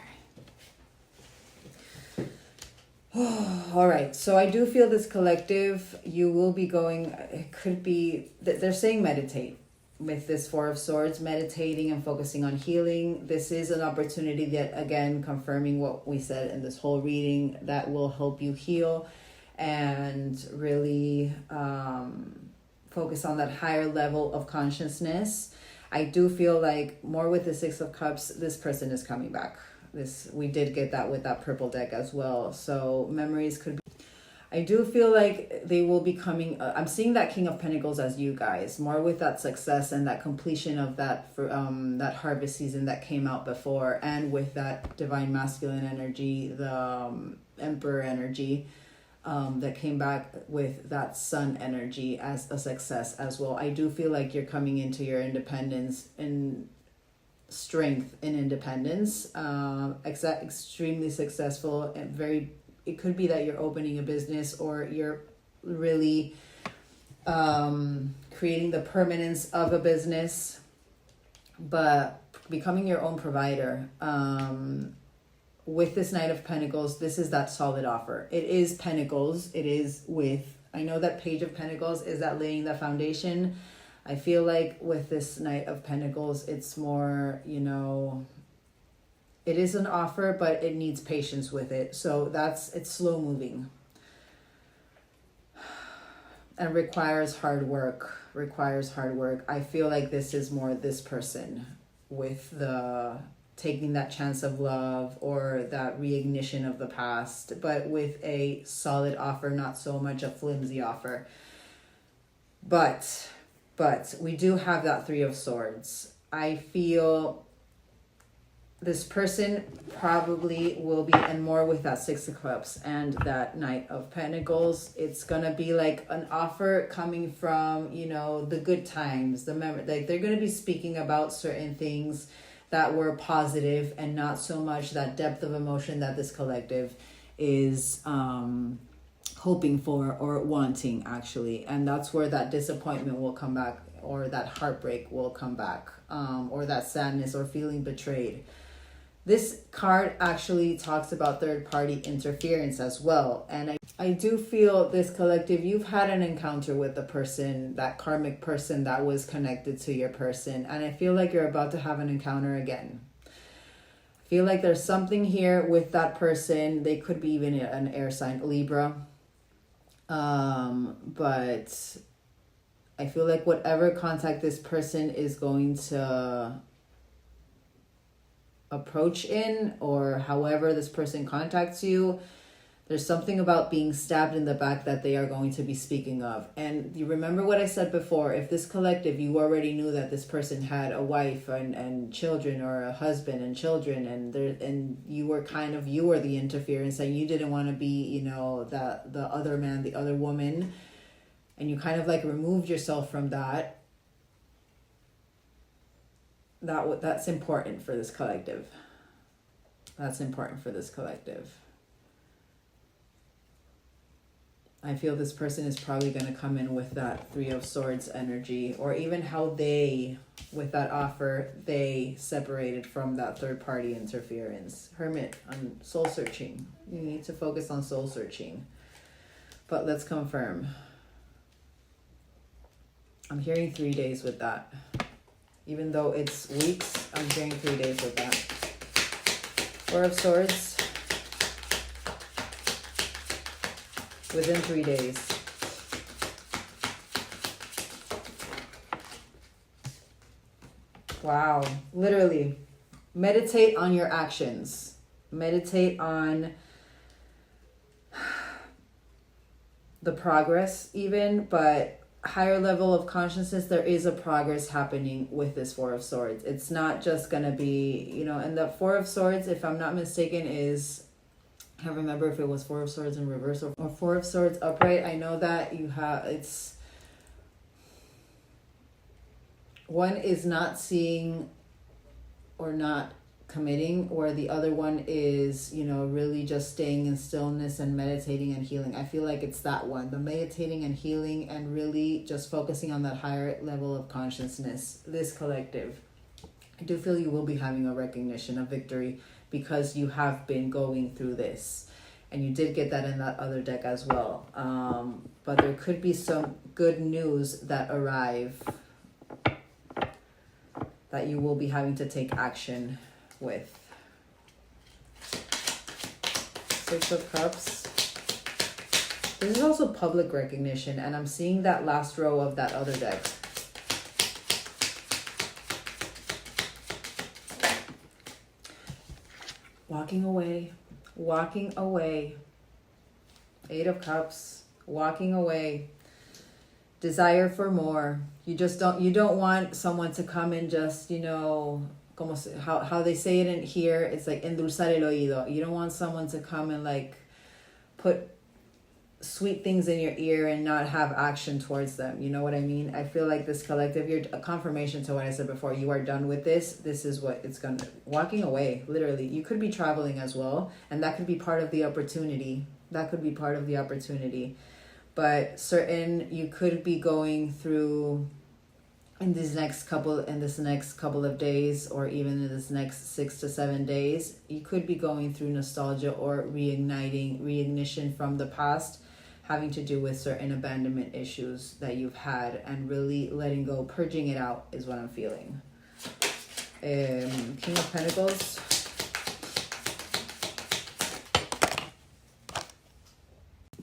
All right, so I do feel this collective, you will be going, it could be, they're saying meditate with this 4 of Swords, meditating and focusing on healing. This is an opportunity that, again, confirming what we said in this whole reading, that will help you heal and really focus on that higher level of consciousness. I do feel like more with the 6 of Cups, this person is coming back. We did get that with that purple deck as well. So memories could be, I do feel like they will be coming. I'm seeing that King of Pentacles as you guys, more with that success and that completion of that for that harvest season that came out before, and with that divine masculine energy, the Emperor energy that came back with that Sun energy as a success as well. I do feel like you're coming into your independence and strength in independence, extremely successful and very, it could be that you're opening a business or you're really creating the permanence of a business, but becoming your own provider. With this Knight of Pentacles, this is that solid offer. It is Pentacles. It is with, I know that Page of Pentacles is that laying the foundation. I feel like with this Knight of Pentacles, it's more, it is an offer, but it needs patience with it. So it's slow moving and requires hard work. I feel like this is more this person with the taking that chance of love or that reignition of the past, but with a solid offer, not so much a flimsy offer. But we do have that 3 of Swords. I feel this person probably will be, and more with that 6 of Cups and that Knight of Pentacles, it's going to be like an offer coming from, the good times, the memory. Like they're going to be speaking about certain things that were positive and not so much that depth of emotion that this collective is hoping for or wanting, actually. And that's where that disappointment will come back, or that heartbreak will come back, or that sadness or feeling betrayed. This card actually talks about third party interference as well. And I do feel this collective, you've had an encounter with a person, that karmic person that was connected to your person. And I feel like you're about to have an encounter again. I feel like there's something here with that person. They could be even an air sign, Libra. But I feel like whatever contact this person is going to approach in, or however this person contacts you, there's something about being stabbed in the back that they are going to be speaking of. And you remember what I said before, if this collective, you already knew that this person had a wife and children, or a husband and children, and you were the interference, and you didn't want to be, you know, the other man, the other woman, and you kind of like removed yourself from that. That's important for this collective. That's important for this collective. I feel this person is probably going to come in with that Three of Swords energy, or even how they, with that offer, they separated from that third party interference. Hermit on soul searching. You need to focus on soul searching. But let's confirm. I'm hearing 3 days with that. Even though it's weeks, I'm hearing 3 days with that. Four of Swords. Within 3 days. Wow. Literally. Meditate on your actions. Meditate on the progress even, but higher level of consciousness, there is a progress happening with this Four of Swords. It's not just gonna be, you know, and the Four of Swords, if I'm not mistaken, is, I can't remember if it was Four of Swords in reverse or Four of Swords upright. I know that you have, it's, one is not seeing or not committing, where the other one is, you know, really just staying in stillness and meditating and healing. I feel like it's that one, the meditating and healing, and really just focusing on that higher level of consciousness. This collective, I do feel you will be having a recognition, a victory, because you have been going through this, and you did get that in that other deck as well. But there could be some good news that arrive that you will be having to take action with. Six of Cups. This is also public recognition, and I'm seeing that last row of that other deck. Walking away, walking away. Eight of Cups, walking away. Desire for more. You don't want someone to come and just, you know, how they say it in here, it's like endulzar el oído. You don't want someone to come and like put sweet things in your ear and not have action towards them. You know what I mean? I feel like this collective, you're a confirmation to what I said before. You are done with this. This is what it's gonna, walking away, literally. You could be traveling as well, and that could be part of the opportunity. That could be part of the opportunity. But you could be going through in this next couple of days, or even in this next 6 to 7 days, you could be going through nostalgia or reignition from the past, having to do with certain abandonment issues that you've had, and really letting go, purging it out is what I'm feeling. King of Pentacles.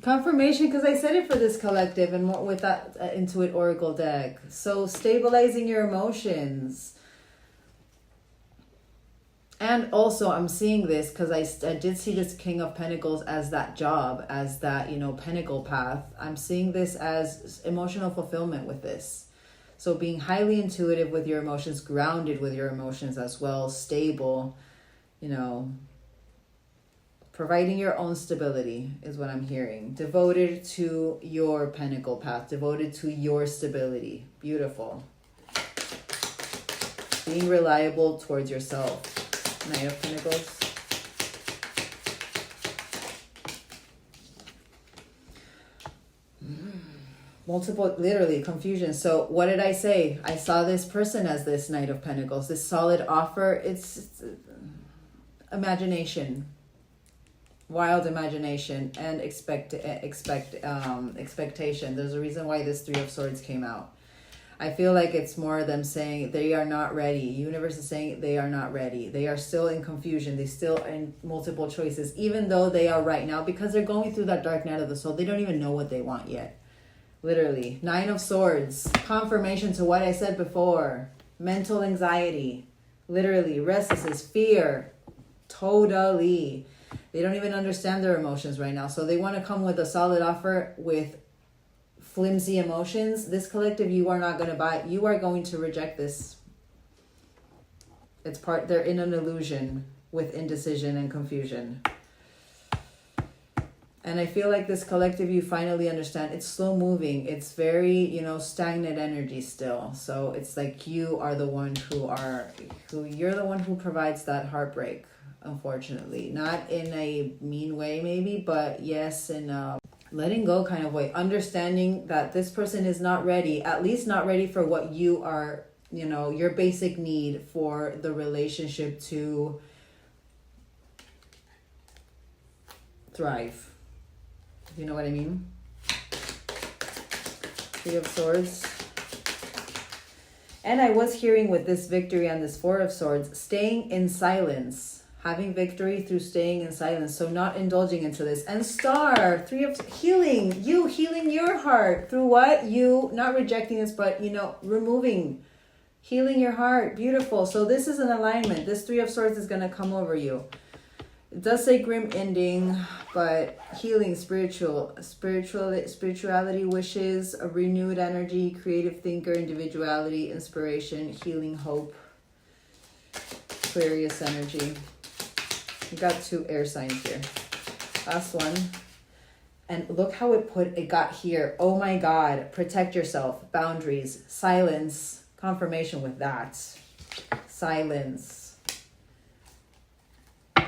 Confirmation, because I said it for this collective and more with that Intuit Oracle deck. So stabilizing your emotions. And also I'm seeing this because I did see this King of Pentacles as that job, as that, you know, pentacle path. I'm seeing this as emotional fulfillment with this. So being highly intuitive with your emotions, grounded with your emotions as well, stable, you know, providing your own stability is what I'm hearing. Devoted to your pentacle path, devoted to your stability. Beautiful. Being reliable towards yourself. Knight of Pentacles. multiple, literally confusion. So what did I say? I saw this person as this Knight of Pentacles, this solid offer. It's imagination, wild imagination, and expectation. There's a reason why this Three of Swords came out. I feel like it's more them saying they are not ready. Universe is saying they are not ready. They are still in confusion. They still in multiple choices, even though they are right now, because they're going through that dark night of the soul. They don't even know what they want yet. Literally. Nine of Swords. Confirmation to what I said before. Mental anxiety. Literally. Restlessness. Fear. Totally. They don't even understand their emotions right now. So they want to come with a solid offer with flimsy emotions. This collective, you are not going to buy. You are going to reject this. They're in an illusion with indecision and confusion. And I feel like this collective, you finally understand. It's slow moving. It's very, stagnant energy still. So it's like you are the one you're the one who provides that heartbreak, unfortunately. Not in a mean way maybe, but yes, in a letting go kind of way. Understanding that this person is not ready, at least not ready for what you are, your basic need for the relationship to thrive. You know what I mean? Three of Swords. And I was hearing with this victory and this Four of Swords, staying in silence. Having victory through staying in silence. So not indulging into this. And Star, Three of healing. You healing your heart. Through what? You not rejecting this, but, removing. Healing your heart. Beautiful. So this is an alignment. This Three of Swords is going to come over you. It does say grim ending, but healing, spirituality, wishes, a renewed energy, creative thinker, individuality, inspiration, healing, hope, Aquarius energy. We got 2 air signs here. Last one. And look how it got here. Oh my God. Protect yourself. Boundaries. Silence. Confirmation with that. Silence. I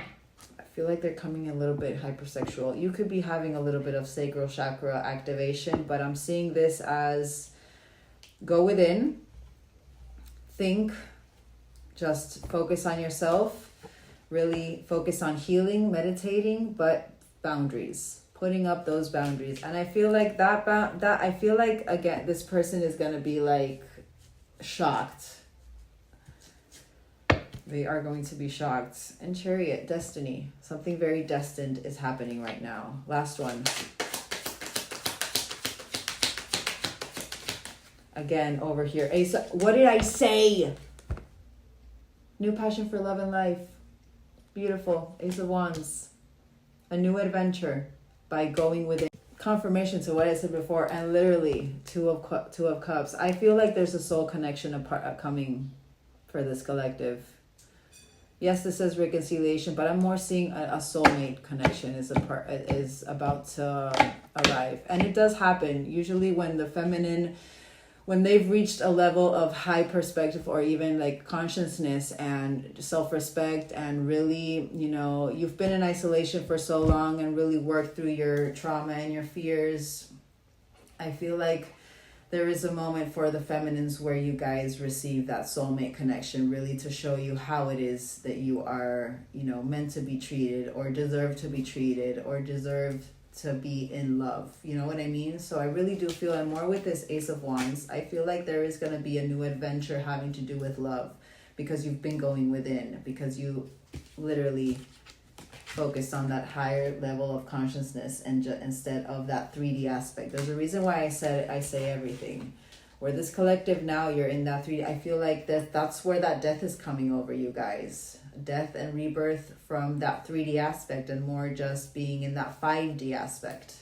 feel like they're coming a little bit hypersexual. You could be having a little bit of sacral chakra activation, but I'm seeing this as go within. Think. Just focus on yourself. Really focus on healing, meditating, but boundaries, putting up those boundaries. And I feel like again, this person is going to be like shocked. They are going to be shocked. And Chariot, destiny. Something very destined is happening right now. Last one. Again, over here. Ace, what did I say? New passion for love and life. Beautiful. Ace of Wands. A new adventure by going with it. Confirmation to what I said before. And literally, Two of Cups. I feel like there's a soul connection coming for this collective. Yes, this says reconciliation, but I'm more seeing a soulmate connection is about to arrive. And it does happen. Usually when the feminine, when they've reached a level of high perspective or even like consciousness and self-respect and really, you've been in isolation for so long and really worked through your trauma and your fears. I feel like there is a moment for the feminines where you guys receive that soulmate connection, really to show you how it is that you are, meant to be treated or deserve to be treated or deserve to be in love. You know what I mean? So I really do feel, and more with this Ace of Wands, I feel like there is going to be a new adventure having to do with love because you've been going within, because you literally focused on that higher level of consciousness and instead of that 3D aspect. There's a reason why I say everything. Where this collective now, you're in that 3D. I feel like that's where that death is coming over you guys. Death and rebirth from that 3D aspect and more just being in that 5D aspect.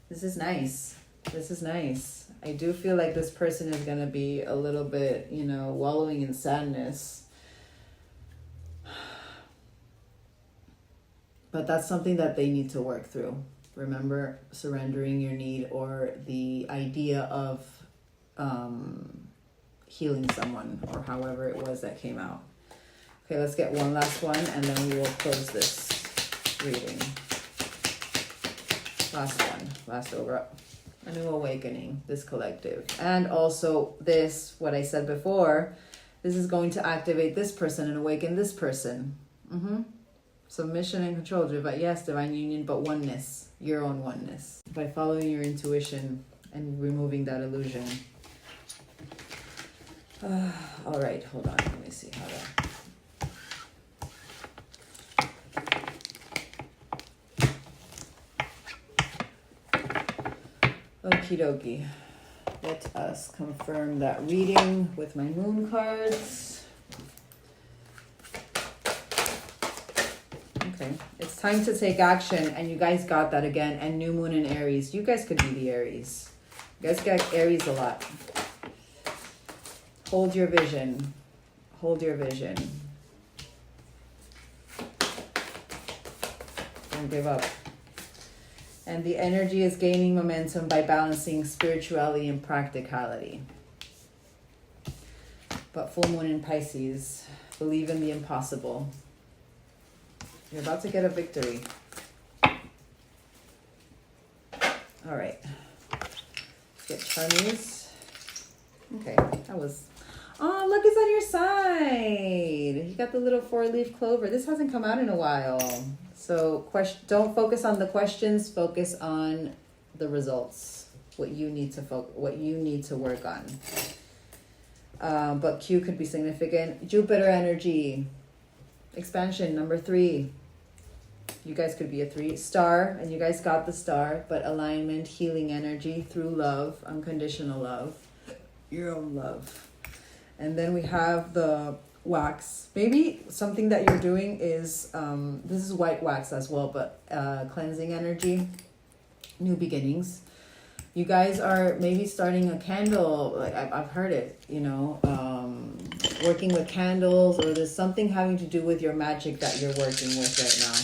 This is nice. This is nice. I do feel like this person is going to be a little bit, wallowing in sadness. But that's something that they need to work through. Remember, surrendering your need or the idea of healing someone or however it was that came out. Okay, let's get one last one and then we will close this reading. Last one. Last over. A new awakening, this collective. And also this, what I said before, this is going to activate this person and awaken this person. Submission and control, yes, divine union, but oneness, your own oneness. By following your intuition and removing that illusion. All right, hold on, let me see how to... Okie dokie. Let us confirm that reading with my moon cards. Okay, it's time to take action, and you guys got that again. And new moon in Aries. You guys could be the Aries. You guys got Aries a lot. Hold your vision. Hold your vision. Don't give up. And the energy is gaining momentum by balancing spirituality and practicality. But full moon in Pisces, believe in the impossible. You're about to get a victory. All right. Let's get Chinese. Okay, that was... Oh, look, it's on your side. You got the little 4-leaf clover. This hasn't come out in a while. So don't focus on the questions. Focus on the results. What you need to work on. But Q could be significant. Jupiter energy. Expansion, number 3. You guys could be a 3. Star, and you guys got the star. But alignment, healing energy through love, unconditional love, your own love. And then we have the wax. Maybe something that you're doing is, this is white wax as well, but cleansing energy, new beginnings. You guys are maybe starting a candle, like I've heard it, working with candles, or there's something having to do with your magic that you're working with right now.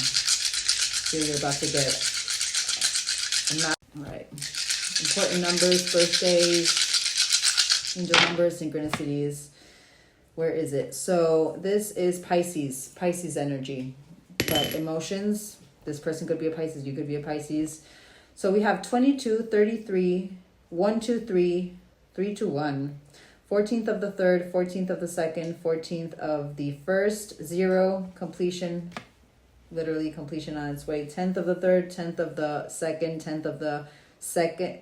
So you're about to get all right. Important numbers, birthdays, angel numbers, synchronicities. Where is it? So this is Pisces energy. But emotions, this person could be a Pisces, you could be a Pisces. So we have 22, 33, 1, 2, 3, 3 to 1, 14th of the 3rd, 14th of the 2nd, 14th of the 1st, 0, completion, literally completion on its way, 10th of the 3rd, 10th of the 2nd, 10th of the 2nd,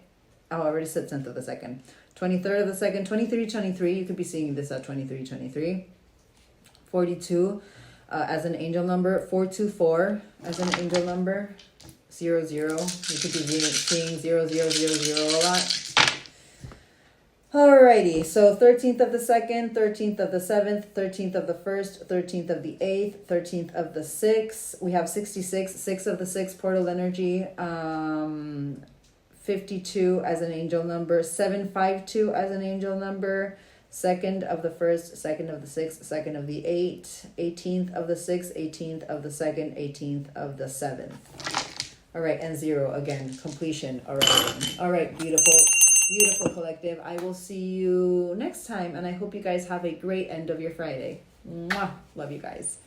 oh, I already said 10th of the 2nd, 23rd of the 2nd, 23, 23, you could be seeing this at 23, 23, 42 as an angel number, 424 as an angel number, 0, 0, you could be seeing 0, 0, 0, 0 a lot. Alrighty, so 13th of the 2nd, 13th of the 7th, 13th of the 1st, 13th of the 8th, 13th of the 6th. We have 66, 6 of the 6 portal energy, 52 as an angel number, 752 as an angel number, 2nd of the 1st, 2nd of the 6th, 2nd of the 8th, 18th of the 6th, 18th of the 2nd, 18th of the 7th. All right, and 0 again, completion. All right, beautiful. Beautiful collective. I will see you next time, and I hope you guys have a great end of your Friday. Mwah. Love you guys.